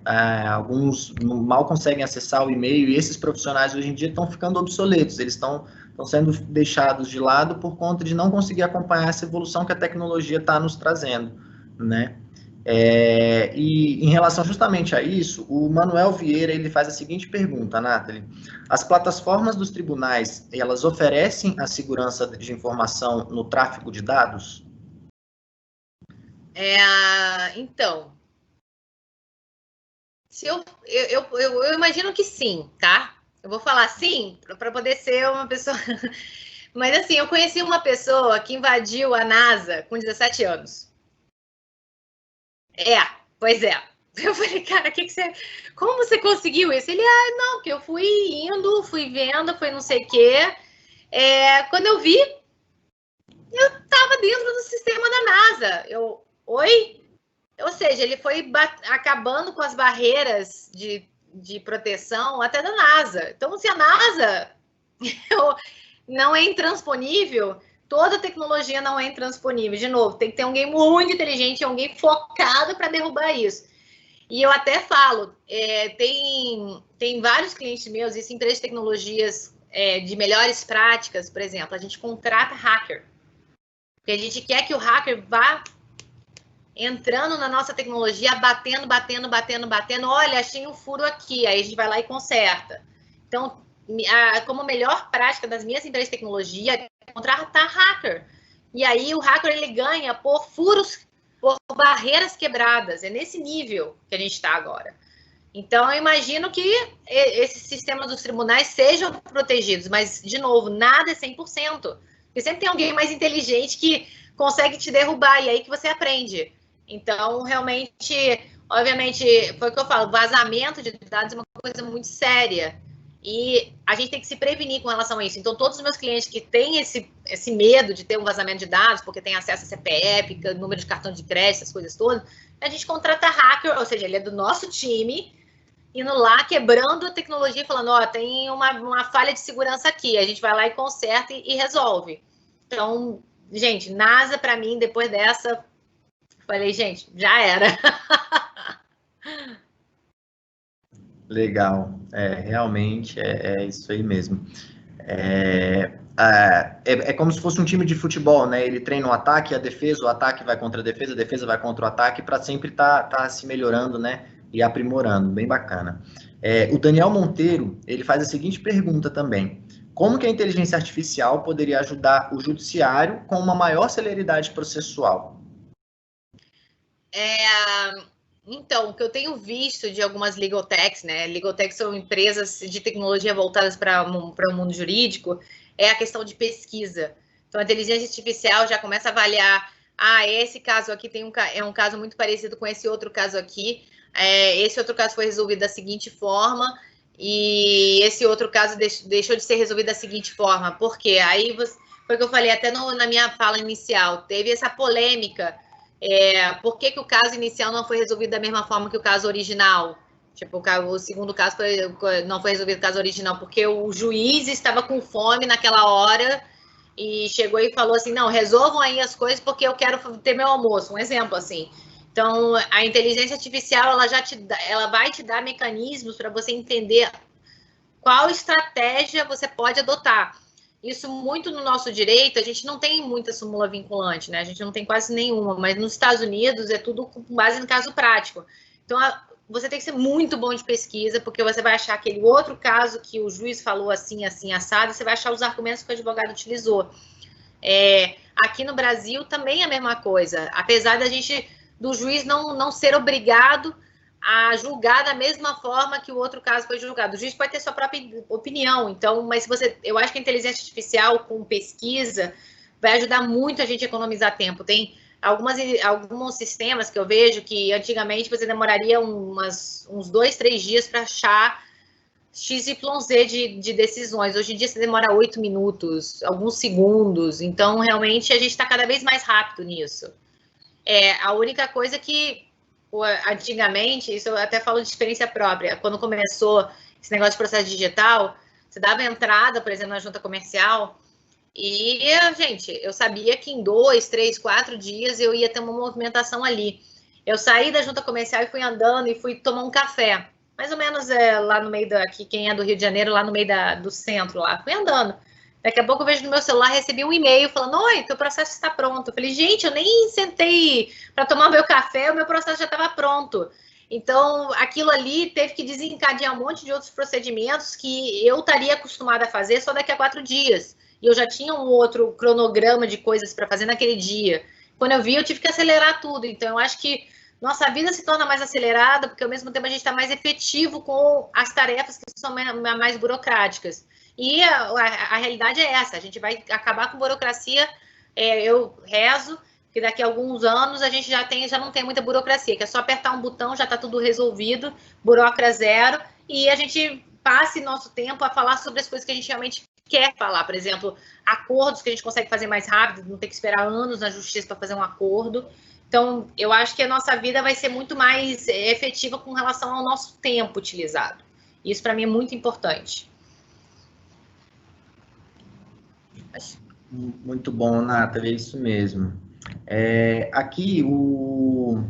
Alguns mal conseguem acessar o e-mail e esses profissionais hoje em dia estão ficando obsoletos, eles estão sendo deixados de lado por conta de não conseguir acompanhar essa evolução que a tecnologia está nos trazendo, né? E em relação justamente a isso, o Manuel Vieira ele faz a seguinte pergunta, Nathalie: as plataformas dos tribunais, elas oferecem a segurança de informação no tráfego de dados? Então, se eu imagino que sim, tá? Eu vou falar sim, para poder ser uma pessoa... Mas assim, eu conheci uma pessoa que invadiu a NASA com 17 anos. Pois é. Eu falei, cara, como você conseguiu isso? Ele, não, que eu fui indo, fui vendo, foi não sei o quê. Quando eu vi, eu estava dentro do sistema da NASA. Oi? Ou seja, ele foi acabando com as barreiras de proteção até da NASA. Então, se a NASA não é intransponível, toda tecnologia não é intransponível. De novo, tem que ter alguém muito inteligente, alguém focado para derrubar isso. E eu até falo, tem vários clientes meus, isso em empresas de tecnologias de melhores práticas, por exemplo, a gente contrata hacker. Porque a gente quer que o hacker vá entrando na nossa tecnologia, batendo. Olha, achei um furo aqui. Aí a gente vai lá e conserta. Então, como melhor prática das minhas empresas de tecnologia é contratar hacker. E aí o hacker ele ganha por furos, por barreiras quebradas. É nesse nível que a gente está agora. Então, eu imagino que esses sistemas dos tribunais sejam protegidos, mas, de novo, nada é 100%. Porque sempre tem alguém mais inteligente que consegue te derrubar, e aí que você aprende. Então, realmente, obviamente, foi o que eu falo, vazamento de dados é uma coisa muito séria. E a gente tem que se prevenir com relação a isso. Então, todos os meus clientes que têm esse medo de ter um vazamento de dados, porque tem acesso a CPF, número de cartão de crédito, essas coisas todas, a gente contrata hacker, ou seja, ele é do nosso time, indo lá, quebrando a tecnologia e falando, tem uma falha de segurança aqui. A gente vai lá e conserta e resolve. Então, gente, NASA, para mim, depois dessa, falei, gente, já era. Legal, realmente é isso aí mesmo. É como se fosse um time de futebol, né? Ele treina o ataque, a defesa, o ataque vai contra a defesa vai contra o ataque, para sempre tá se melhorando, né? E aprimorando, bem bacana. O Daniel Monteiro, ele faz a seguinte pergunta também: como que a inteligência artificial poderia ajudar o judiciário com uma maior celeridade processual? Então, o que eu tenho visto de algumas legal techs, né? Legal techs são empresas de tecnologia voltadas para o mundo jurídico, é a questão de pesquisa. Então, a inteligência artificial já começa a avaliar, esse caso aqui é um caso muito parecido com esse outro caso aqui. Esse outro caso foi resolvido da seguinte forma, e esse outro caso deixou de ser resolvido da seguinte forma. Por quê? Aí foi o que eu falei até na minha fala inicial, teve essa polêmica. Por que o caso inicial não foi resolvido da mesma forma que o caso original? Tipo, o segundo caso não foi resolvido o caso original, porque o juiz estava com fome naquela hora e chegou e falou assim, não, resolvam aí as coisas porque eu quero ter meu almoço. Um exemplo assim. Então, a inteligência artificial, ela vai te dar mecanismos para você entender qual estratégia você pode adotar. Isso muito no nosso direito, a gente não tem muita súmula vinculante, né? A gente não tem quase nenhuma, mas nos Estados Unidos é tudo com base no caso prático. Então, você tem que ser muito bom de pesquisa, porque você vai achar aquele outro caso que o juiz falou assim, assim, assado, você vai achar os argumentos que o advogado utilizou. Aqui no Brasil também é a mesma coisa, apesar do juiz não ser obrigado a julgar da mesma forma que o outro caso foi julgado. O juiz pode ter sua própria opinião, então, mas eu acho que a inteligência artificial com pesquisa vai ajudar muito a gente a economizar tempo. Tem alguns sistemas que eu vejo que antigamente você demoraria uns 2, 3 dias para achar XYZ de decisões. Hoje em dia você demora 8 minutos, alguns segundos. Então, realmente, a gente está cada vez mais rápido nisso. A única coisa que, antigamente, isso eu até falo de experiência própria, quando começou esse negócio de processo digital, você dava entrada, por exemplo, na junta comercial, e, gente, eu sabia que em 2, 3, 4 dias eu ia ter uma movimentação ali. Eu saí da junta comercial e fui andando e fui tomar um café. Mais ou menos lá no meio daqui, quem é do Rio de Janeiro, lá no meio do centro lá. Fui andando. Daqui a pouco eu vejo no meu celular, recebi um e-mail falando: oi, teu processo está pronto. Eu falei: gente, eu nem sentei para tomar meu café, o meu processo já estava pronto. Então, aquilo ali teve que desencadear um monte de outros procedimentos que eu estaria acostumada a fazer só daqui a 4 dias. E eu já tinha um outro cronograma de coisas para fazer naquele dia. Quando eu vi, eu tive que acelerar tudo. Então, eu acho que nossa vida se torna mais acelerada, porque ao mesmo tempo a gente está mais efetivo com as tarefas que são mais burocráticas. E a realidade é essa, a gente vai acabar com burocracia, eu rezo que daqui a alguns anos a gente já não tem muita burocracia, que é só apertar um botão, já está tudo resolvido, burocracia zero, e a gente passe nosso tempo a falar sobre as coisas que a gente realmente quer falar. Por exemplo, acordos que a gente consegue fazer mais rápido, não ter que esperar anos na justiça para fazer um acordo. Então, eu acho que a nossa vida vai ser muito mais efetiva com relação ao nosso tempo utilizado. Isso, para mim, é muito importante. Muito bom, Nathalie, é isso mesmo. Aqui, o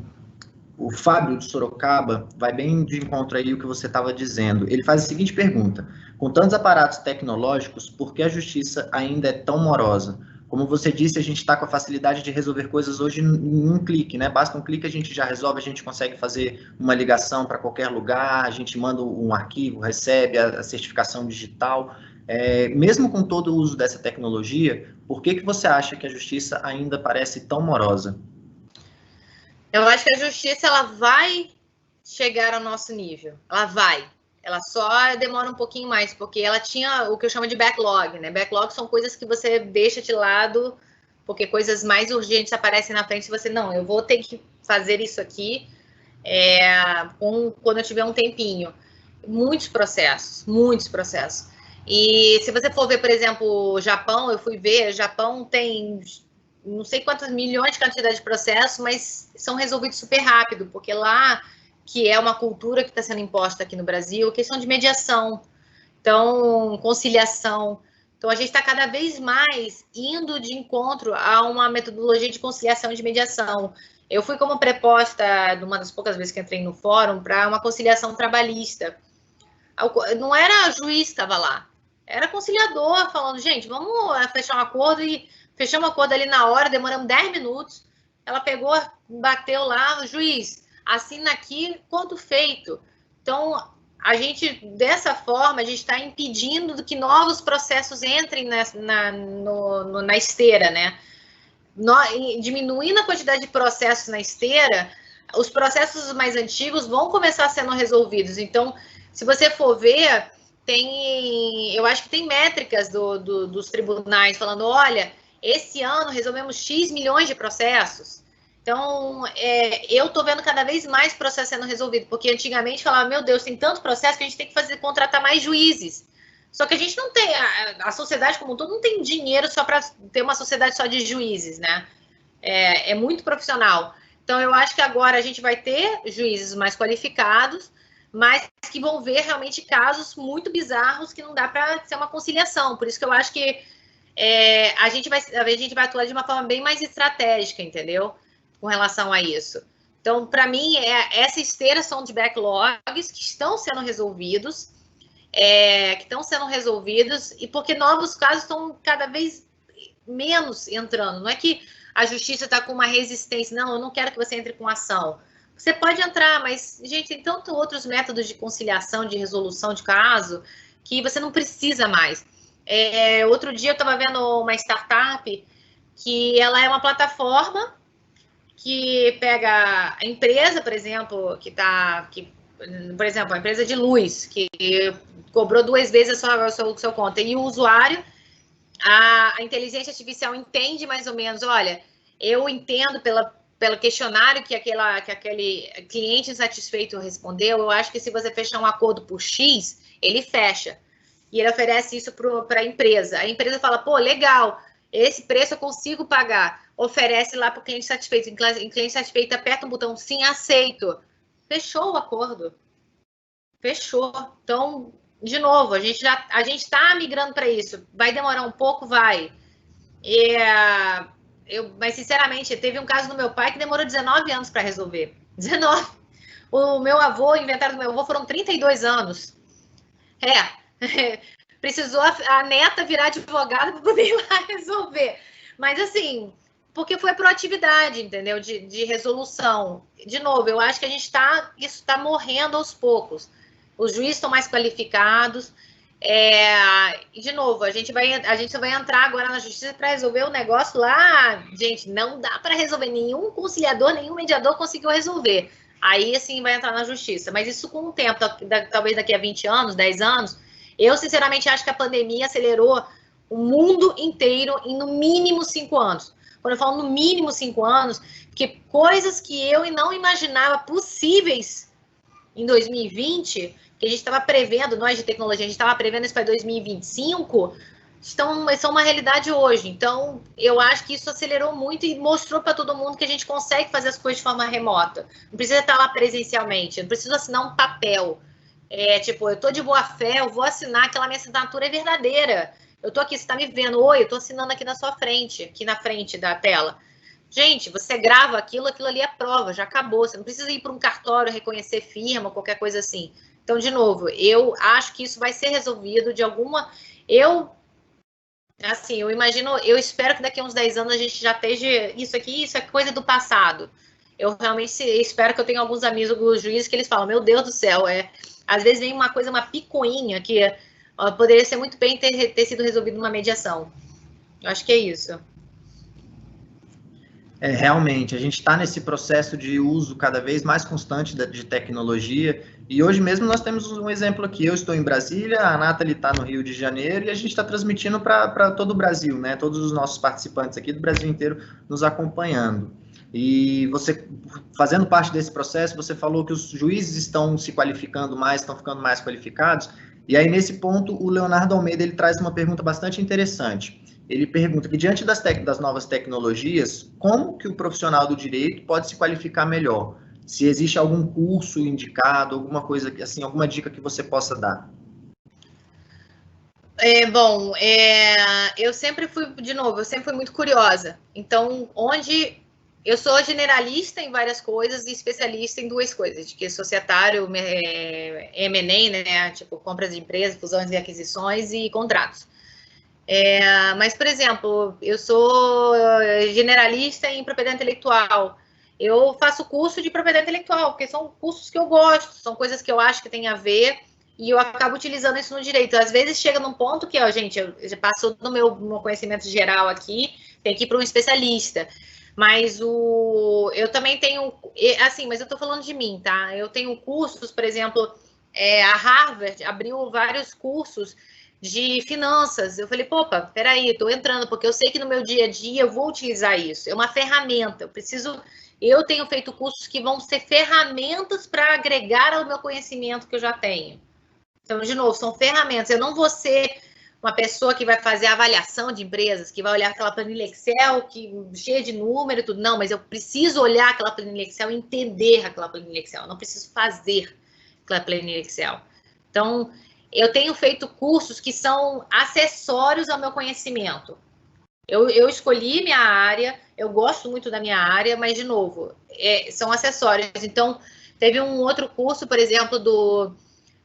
Fábio de Sorocaba vai bem de encontro aí o que você estava dizendo. Ele faz a seguinte pergunta: com tantos aparatos tecnológicos, por que a justiça ainda é tão morosa? Como você disse, a gente está com a facilidade de resolver coisas hoje em um clique, né? Basta um clique, a gente já resolve, a gente consegue fazer uma ligação para qualquer lugar, a gente manda um arquivo, recebe a certificação digital. Mesmo com todo o uso dessa tecnologia, por que você acha que a justiça ainda parece tão morosa? Eu acho que a justiça ela vai chegar ao nosso nível. Ela vai. Ela só demora um pouquinho mais, porque ela tinha o que eu chamo de backlog, né? Backlog são coisas que você deixa de lado, porque coisas mais urgentes aparecem na frente e você, não, eu vou ter que fazer isso aqui quando eu tiver um tempinho. Muitos processos. E se você for ver, por exemplo, o Japão, eu fui ver, o Japão tem não sei quantas milhões de quantidade de processos, mas são resolvidos super rápido, porque lá, que é uma cultura que está sendo imposta aqui no Brasil, questão de mediação, então, conciliação. Então, a gente está cada vez mais indo de encontro a uma metodologia de conciliação e de mediação. Eu fui como preposta, uma das poucas vezes que entrei no fórum, para uma conciliação trabalhista. Não era juiz que estava lá, era conciliador falando, gente, vamos fechar um acordo, e fechamos o acordo ali na hora, demoramos 10 minutos, ela pegou, bateu lá, juiz, assina aqui, acordo feito. Então, a gente, dessa forma, a gente está impedindo que novos processos entrem na esteira, né? Diminuindo a quantidade de processos na esteira, os processos mais antigos vão começar sendo resolvidos. Então, se você for ver, eu acho que tem métricas dos tribunais falando, olha, esse ano resolvemos X milhões de processos. Então, eu estou vendo cada vez mais processos sendo resolvidos, porque antigamente falava, meu Deus, tem tanto processo que a gente tem que contratar mais juízes. Só que a gente não tem, a sociedade como um todo não tem dinheiro só para ter uma sociedade só de juízes, né? É muito profissional. Então, eu acho que agora a gente vai ter juízes mais qualificados, mas que vão ver realmente casos muito bizarros que não dá para ser uma conciliação. Por isso que eu acho que a gente vai atuar de uma forma bem mais estratégica, entendeu? Com relação a isso. Então, para mim, essa esteira são de backlogs que estão sendo resolvidos, e porque novos casos estão cada vez menos entrando. Não é que a justiça está com uma resistência, não, eu não quero que você entre com ação. Você pode entrar, mas, gente, tem tantos outros métodos de conciliação, de resolução de caso, que você não precisa mais. Outro dia eu estava vendo uma startup que ela é uma plataforma que pega a empresa, por exemplo, por exemplo, a empresa de luz, que cobrou 2 vezes a sua conta, e o usuário, a inteligência artificial entende mais ou menos, olha, eu entendo pelo questionário que aquele cliente insatisfeito respondeu, eu acho que se você fechar um acordo por X, ele fecha. E ele oferece isso para a empresa. A empresa fala, pô, legal, esse preço eu consigo pagar. oferece lá para o cliente satisfeito. Em cliente satisfeito, aperta um botão, sim, aceito. Fechou o acordo. Fechou. Então, de novo, a gente está migrando para isso. Vai demorar um pouco? Vai. Mas, sinceramente, teve um caso do meu pai que demorou 19 anos para resolver. 19. O meu avô, o inventário do meu avô, foram 32 anos. Precisou a neta virar advogada para poder ir lá resolver. Mas, assim, porque foi proatividade, entendeu? De resolução. De novo, eu acho que isso está morrendo aos poucos. Os juízes estão mais qualificados. De novo, a gente vai entrar agora na justiça para resolver o negócio lá. Gente, não dá para resolver. Nenhum conciliador, nenhum mediador conseguiu resolver. Aí, assim, vai entrar na justiça. Mas isso com o tempo, talvez daqui a 20 anos, 10 anos, eu, sinceramente, acho que a pandemia acelerou o mundo inteiro em, no mínimo, 5 anos. Quando eu falo no mínimo 5 anos, porque coisas que eu não imaginava possíveis em 2020, que a gente estava prevendo, nós de tecnologia, a gente estava prevendo isso para 2025, são uma realidade hoje. Então, eu acho que isso acelerou muito e mostrou para todo mundo que a gente consegue fazer as coisas de forma remota. Não precisa estar lá presencialmente, não precisa assinar um papel. Tipo, eu estou de boa fé, eu vou assinar, aquela minha assinatura é verdadeira. Eu estou aqui, você está me vendo, oi, eu estou assinando aqui na sua frente, aqui na frente da tela. Gente, você grava aquilo ali é prova, já acabou. Você não precisa ir para um cartório, reconhecer firma, qualquer coisa assim. Então, de novo, eu acho que isso vai ser resolvido de alguma... eu imagino, eu espero que daqui a uns 10 anos a gente já esteja... Isso é coisa do passado. Eu realmente espero que eu tenha alguns amigos juízes que eles falam, meu Deus do céu, às vezes vem uma picuinha que poderia ser muito bem ter sido resolvido numa mediação. Eu acho que é isso. Realmente, a gente está nesse processo de uso cada vez mais constante de tecnologia, e hoje mesmo nós temos um exemplo aqui. Eu estou em Brasília, a Nathalie está no Rio de Janeiro, e a gente está transmitindo para todo o Brasil, né? Todos os nossos participantes aqui do Brasil inteiro nos acompanhando. E você, fazendo parte desse processo, você falou que os juízes estão se qualificando mais, estão ficando mais qualificados, e aí nesse ponto o Leonardo Almeida ele traz uma pergunta bastante interessante. Ele pergunta que, diante das novas tecnologias, como que o profissional do direito pode se qualificar melhor? Se existe algum curso indicado, alguma coisa assim, alguma dica que você possa dar? Eu sempre fui, de novo, eu sempre fui muito curiosa. Então, eu sou generalista em várias coisas e especialista em duas coisas, de que societário, M&A, né, tipo compras de empresas, fusões e aquisições e contratos. Mas, por exemplo, eu sou generalista em propriedade intelectual. Eu faço curso de propriedade intelectual, porque são cursos que eu gosto, são coisas que eu acho que tem a ver, e eu acabo utilizando isso no direito. Às vezes chega num ponto que, gente, eu já passou do meu conhecimento geral aqui, tem que ir para um especialista. Mas eu também tenho, assim, mas eu estou falando de mim, tá? Eu tenho cursos, por exemplo, a Harvard abriu vários cursos de finanças. Eu falei, opa, peraí, estou entrando, porque eu sei que no meu dia a dia eu vou utilizar isso. É uma ferramenta, eu tenho feito cursos que vão ser ferramentas para agregar ao meu conhecimento que eu já tenho. Então, de novo, são ferramentas. Eu não vou ser uma pessoa que vai fazer avaliação de empresas, que vai olhar aquela planilha Excel, cheia de número e tudo. Não, mas eu preciso olhar aquela planilha Excel e entender aquela planilha Excel. Eu não preciso fazer aquela planilha Excel. Então, eu tenho feito cursos que são acessórios ao meu conhecimento. Eu escolhi minha área, eu gosto muito da minha área, mas, de novo, são acessórios. Então, teve um outro curso, por exemplo,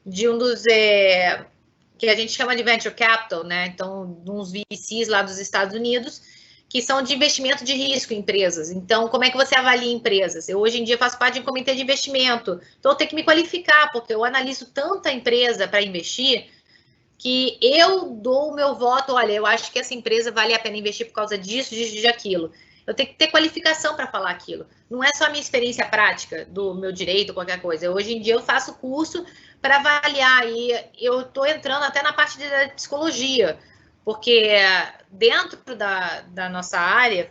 de um dos... que a gente chama de Venture Capital, né? Então, uns VCs lá dos Estados Unidos, que são de investimento de risco em empresas. Então, como é que você avalia empresas? Eu, hoje em dia, faço parte de um comitê de investimento. Então, eu tenho que me qualificar, porque eu analiso tanta empresa para investir, que eu dou o meu voto, olha, eu acho que essa empresa vale a pena investir por causa disso, de aquilo. Eu tenho que ter qualificação para falar aquilo. Não é só a minha experiência prática do meu direito, qualquer coisa. Hoje em dia, eu faço curso para avaliar, e eu estou entrando até na parte da psicologia, porque dentro da nossa área,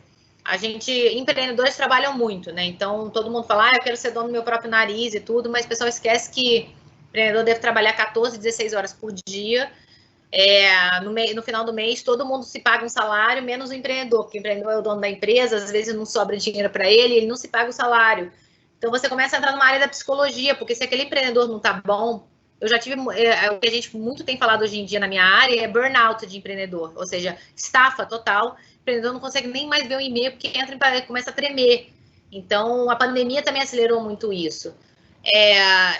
empreendedores trabalham muito, né? Então, todo mundo fala, eu quero ser dono do meu próprio nariz e tudo, mas o pessoal esquece que o empreendedor deve trabalhar 14, 16 horas por dia, no final do mês, todo mundo se paga um salário, menos o empreendedor, porque o empreendedor é o dono da empresa, às vezes não sobra dinheiro para ele não se paga o salário. Então, você começa a entrar numa área da psicologia, porque se aquele empreendedor não está bom, eu já tive, o que a gente muito tem falado hoje em dia na minha área é burnout de empreendedor, ou seja, estafa total, o empreendedor não consegue nem mais ver o e-mail, porque começa a tremer. Então, a pandemia também acelerou muito isso.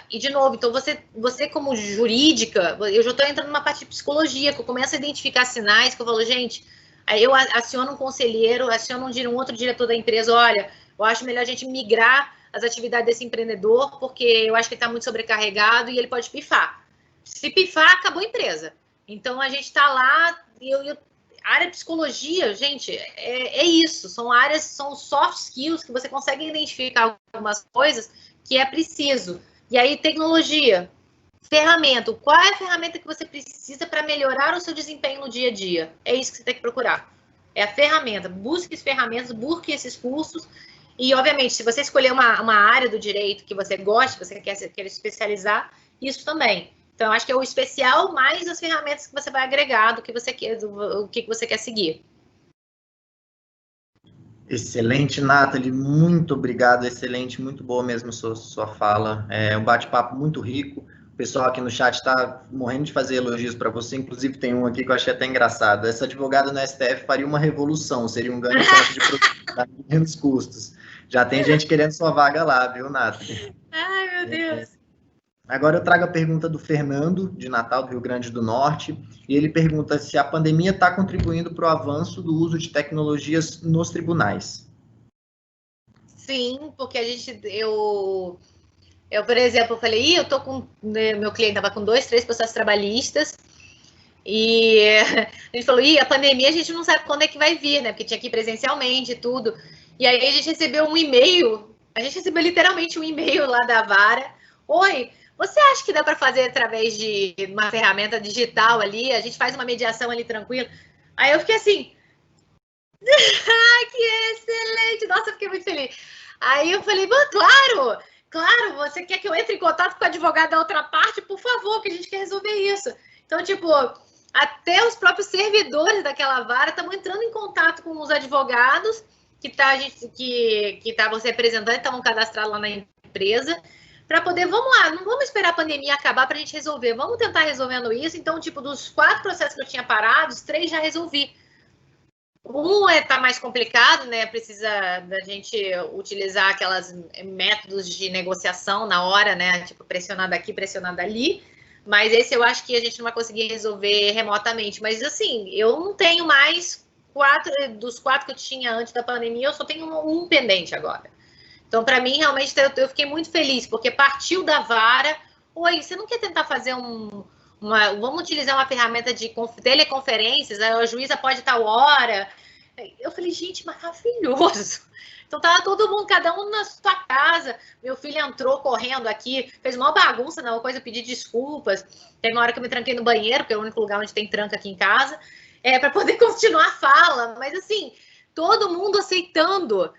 E, de novo, então você como jurídica, eu já estou entrando numa parte de psicologia, que eu começo a identificar sinais, que eu falo, gente, aí eu aciono um conselheiro, aciono um outro diretor da empresa, olha, eu acho melhor a gente migrar as atividades desse empreendedor, porque eu acho que ele está muito sobrecarregado e ele pode pifar. Se pifar, acabou a empresa. Então, a gente está lá, a área de psicologia, gente, é isso, são soft skills que você consegue identificar algumas coisas que é preciso. E aí, tecnologia, ferramenta. Qual é a ferramenta que você precisa para melhorar o seu desempenho no dia a dia? É isso que você tem que procurar. É a ferramenta. Busque as ferramentas, busque esses cursos. E, obviamente, se você escolher uma área do direito que você gosta, você quer especializar, isso também. Então, eu acho que é o especial mais as ferramentas que você vai agregar do que você quer, o que você quer seguir. Excelente, Nathalie, muito obrigado, excelente, muito boa mesmo sua fala, um bate-papo muito rico, o pessoal aqui no chat está morrendo de fazer elogios para você, inclusive tem um aqui que eu achei até engraçado, essa advogada no STF faria uma revolução, seria um ganho forte de produtividade e menos custos, já tem gente querendo sua vaga lá, viu, Nathalie? Ai, meu Deus! Agora eu trago a pergunta do Fernando, de Natal, do Rio Grande do Norte, e ele pergunta se a pandemia está contribuindo para o avanço do uso de tecnologias nos tribunais. Sim, porque eu por exemplo, falei, eu tô com, meu cliente estava com 2, 3 processos trabalhistas, e a gente falou, a pandemia a gente não sabe quando é que vai vir, né, porque tinha que ir presencialmente e tudo, e aí a gente recebeu um e-mail, a gente recebeu literalmente um e-mail lá da Vara, oi, você acha que dá para fazer através de uma ferramenta digital ali, a gente faz uma mediação ali tranquilo? Aí eu fiquei assim, ai, que excelente, nossa, eu fiquei muito feliz. Aí eu falei, claro, você quer que eu entre em contato com o advogado da outra parte? Por favor, que a gente quer resolver isso. Então, tipo, até os próprios servidores daquela vara estão entrando em contato com os advogados que estavam se representando, estavam cadastrados lá na empresa, para poder, vamos lá, não vamos esperar a pandemia acabar para a gente resolver, vamos tentar resolvendo isso. Então, tipo, dos 4 processos que eu tinha parado, os 3 já resolvi. Um tá mais complicado, né? Precisa da gente utilizar aquelas métodos de negociação na hora, né? Tipo, pressionar daqui, pressionar dali. Mas esse eu acho que a gente não vai conseguir resolver remotamente. Mas, assim, eu não tenho mais 4, dos 4 que eu tinha antes da pandemia, eu só tenho um pendente agora. Então, para mim, realmente, eu fiquei muito feliz, porque partiu da vara. Oi, você não quer tentar fazer vamos utilizar uma ferramenta de teleconferências, a juíza pode tal hora. Eu falei, gente, maravilhoso. Então tava todo mundo, cada um na sua casa. Meu filho entrou correndo aqui, fez uma bagunça, uma coisa, eu pedi desculpas. Teve uma hora que eu me tranquei no banheiro, porque é o único lugar onde tem tranca aqui em casa, para poder continuar a fala. Mas assim, todo mundo aceitando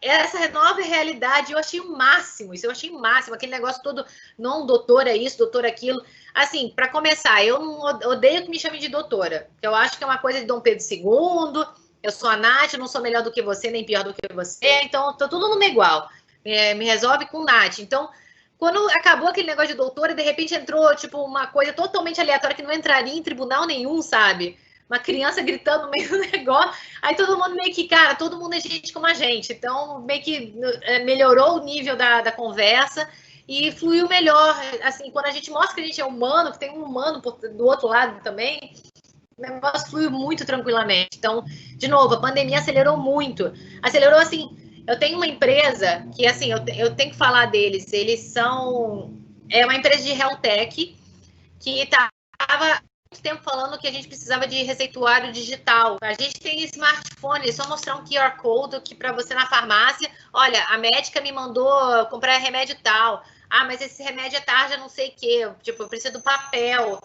essa nova realidade, eu achei o máximo, isso eu achei o máximo, aquele negócio todo, não, doutor é isso, doutor é aquilo. Assim, para começar, eu não odeio que me chamem de doutora, que eu acho que é uma coisa de Dom Pedro II, eu sou a Nath, não sou melhor do que você, nem pior do que você, então tô todo mundo igual, me resolve com Nath. Então, quando acabou aquele negócio de doutora, de repente entrou, tipo, uma coisa totalmente aleatória que não entraria em tribunal nenhum, sabe? Uma criança gritando no meio do negócio, aí todo mundo meio que, cara, todo mundo é gente como a gente, então meio que melhorou o nível da conversa e fluiu melhor, assim, quando a gente mostra que a gente é humano, que tem um humano do outro lado também, o negócio fluiu muito tranquilamente. Então, de novo, a pandemia acelerou muito, acelerou assim, eu tenho uma empresa que, assim, eu tenho que falar deles, eles são, uma empresa de health tech que estava tempo falando que a gente precisava de receituário digital. A gente tem smartphone, é só mostrar um QR Code que para você na farmácia, olha, a médica me mandou comprar remédio tal. Ah, mas esse remédio é tarja não sei o quê. Tipo, eu preciso do papel.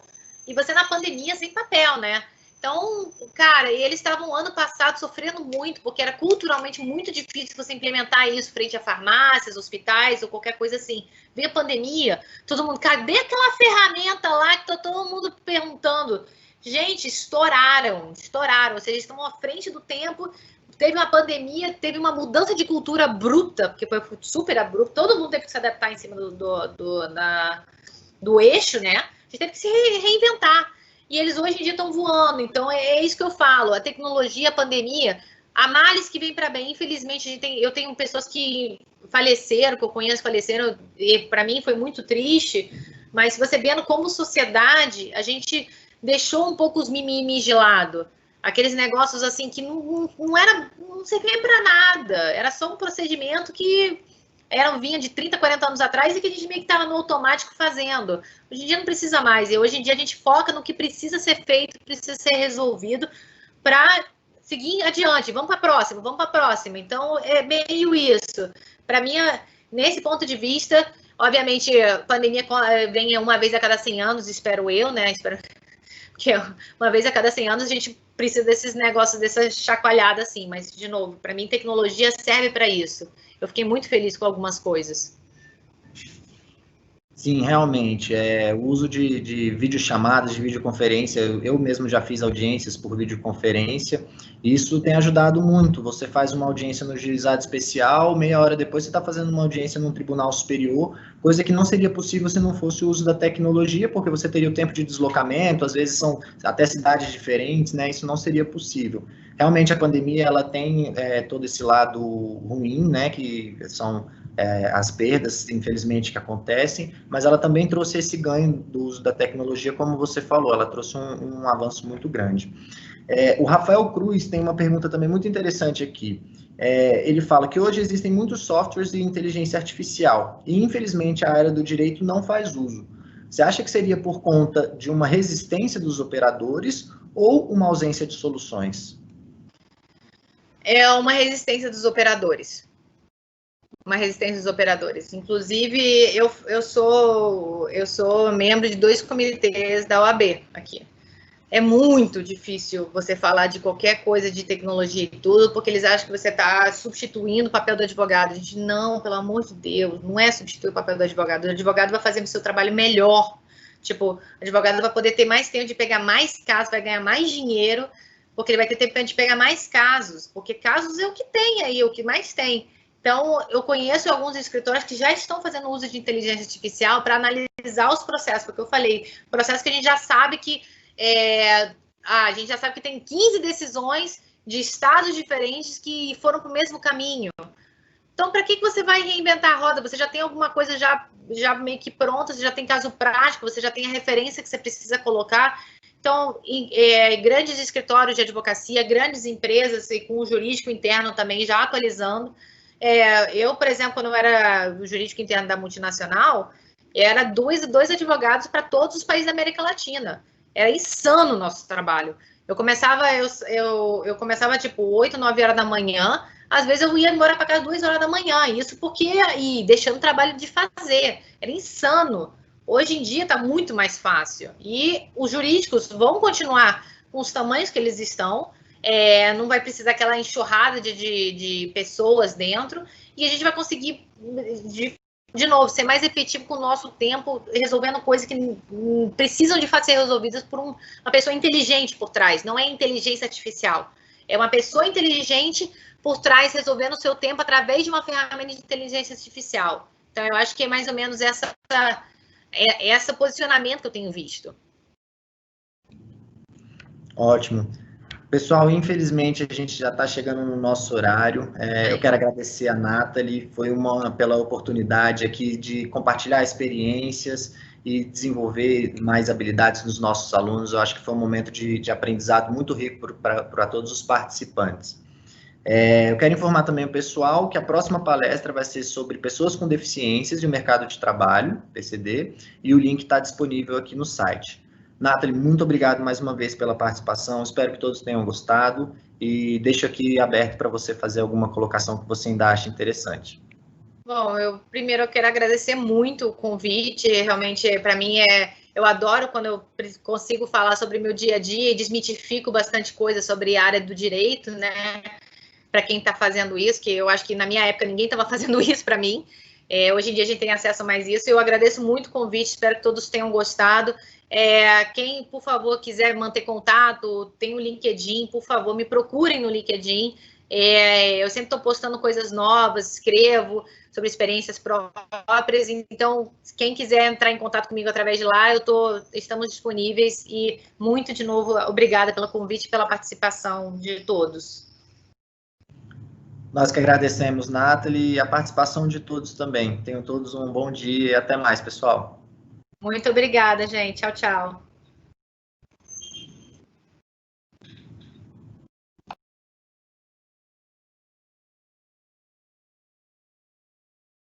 E você na pandemia sem papel, né? Então, cara, eles estavam ano passado sofrendo muito, porque era culturalmente muito difícil você implementar isso frente a farmácias, hospitais ou qualquer coisa assim. Veio a pandemia, todo mundo, cadê aquela ferramenta lá que tá todo mundo perguntando? Gente, estouraram, ou seja, estão à frente do tempo. Teve uma pandemia, teve uma mudança de cultura bruta, porque foi super abrupto, todo mundo teve que se adaptar em cima do eixo, né? A gente teve que se reinventar. E eles hoje em dia estão voando, então é isso que eu falo, a tecnologia, a pandemia, há males que vem para bem. Infelizmente, eu tenho pessoas que faleceram, que eu conheço faleceram, e para mim foi muito triste, mas você vendo como sociedade, a gente deixou um pouco os mimimis de lado. Aqueles negócios assim que não servia para nada, era só um procedimento que vinha de 30, 40 anos atrás e que a gente meio que estava no automático fazendo. Hoje em dia não precisa mais, e hoje em dia a gente foca no que precisa ser feito, precisa ser resolvido para seguir adiante, vamos para a próxima. Então, é meio isso. Para mim, nesse ponto de vista, obviamente, a pandemia vem uma vez a cada 100 anos, espero eu, né? Espero que uma vez a cada 100 anos a gente precisa desses negócios, dessa chacoalhada assim. Mas, de novo, para mim, tecnologia serve para isso. Eu fiquei muito feliz com algumas coisas. Sim, realmente, o uso de videochamadas, de videoconferência, eu mesmo já fiz audiências por videoconferência, e isso tem ajudado muito. Você faz uma audiência no juizado especial, meia hora depois você está fazendo uma audiência num tribunal superior, coisa que não seria possível se não fosse o uso da tecnologia, porque você teria o tempo de deslocamento, às vezes são até cidades diferentes, né? Isso não seria possível. Realmente a pandemia, ela tem todo esse lado ruim, né? Que são as perdas, infelizmente, que acontecem, mas ela também trouxe esse ganho do uso da tecnologia, como você falou, ela trouxe um avanço muito grande. O Rafael Cruz tem uma pergunta também muito interessante aqui. Ele fala que hoje existem muitos softwares de inteligência artificial e, infelizmente, a área do direito não faz uso. Você acha que seria por conta de uma resistência dos operadores ou uma ausência de soluções? É uma resistência dos operadores. Inclusive, eu sou membro de 2 comitês da OAB aqui. É muito difícil você falar de qualquer coisa de tecnologia e tudo, porque eles acham que você está substituindo o papel do advogado. A gente, não, pelo amor de Deus, não é substituir o papel do advogado. O advogado vai fazer o seu trabalho melhor. Tipo, o advogado vai poder ter mais tempo de pegar mais casos, vai ganhar mais dinheiro, porque ele vai ter tempo de pegar mais casos, porque casos é o que tem aí, o que mais tem. Então, eu conheço alguns escritórios que já estão fazendo uso de inteligência artificial para analisar os processos, porque eu falei, processos que a gente já sabe que a gente já sabe que tem 15 decisões de estados diferentes que foram para o mesmo caminho. Então, para que você vai reinventar a roda? Você já tem alguma coisa já meio que pronta, você já tem caso prático, você já tem a referência que você precisa colocar. Então, grandes escritórios de advocacia, grandes empresas e com o jurídico interno também já atualizando. Eu, por exemplo, quando eu era o jurídico interno da multinacional, era dois advogados para todos os países da América Latina. Era insano o nosso trabalho. Eu começava, tipo, 8, 9 horas da manhã, às vezes eu ia embora para casa 2 horas da manhã, isso e deixando o trabalho de fazer. Era insano. Hoje em dia está muito mais fácil. E os jurídicos vão continuar com os tamanhos que eles estão, não vai precisar aquela enxurrada de pessoas dentro, e a gente vai conseguir, de novo, ser mais efetivo com o nosso tempo, resolvendo coisas que precisam de fato ser resolvidas por uma pessoa inteligente por trás, não é inteligência artificial. É uma pessoa inteligente por trás, resolvendo o seu tempo através de uma ferramenta de inteligência artificial. Então, eu acho que é mais ou menos esse posicionamento que eu tenho visto. Ótimo. Pessoal, infelizmente a gente já está chegando no nosso horário. Eu quero agradecer a Nathalie, foi pela oportunidade aqui de compartilhar experiências e desenvolver mais habilidades dos nossos alunos. Eu acho que foi um momento de aprendizado muito rico para todos os participantes. Eu quero informar também o pessoal que a próxima palestra vai ser sobre pessoas com deficiências e o mercado de trabalho, PCD, e o link está disponível aqui no site. Nathalie, muito obrigado mais uma vez pela participação, espero que todos tenham gostado e deixo aqui aberto para você fazer alguma colocação que você ainda ache interessante. Bom, eu quero agradecer muito o convite, realmente para mim eu adoro quando eu consigo falar sobre meu dia a dia e desmitifico bastante coisa sobre a área do direito, né, para quem está fazendo isso, que eu acho que na minha época ninguém estava fazendo isso para mim. Hoje em dia a gente tem acesso a mais isso. Eu agradeço muito o convite, espero que todos tenham gostado. Quem, por favor, quiser manter contato, tem o LinkedIn, por favor, me procurem no LinkedIn. Eu sempre estou postando coisas novas, escrevo sobre experiências próprias, então, quem quiser entrar em contato comigo através de lá, estamos disponíveis e muito, de novo, obrigada pelo convite e pela participação de todos. Nós que agradecemos, Nathalie, e a participação de todos também. Tenham todos um bom dia e até mais, pessoal. Muito obrigada, gente. Tchau, tchau.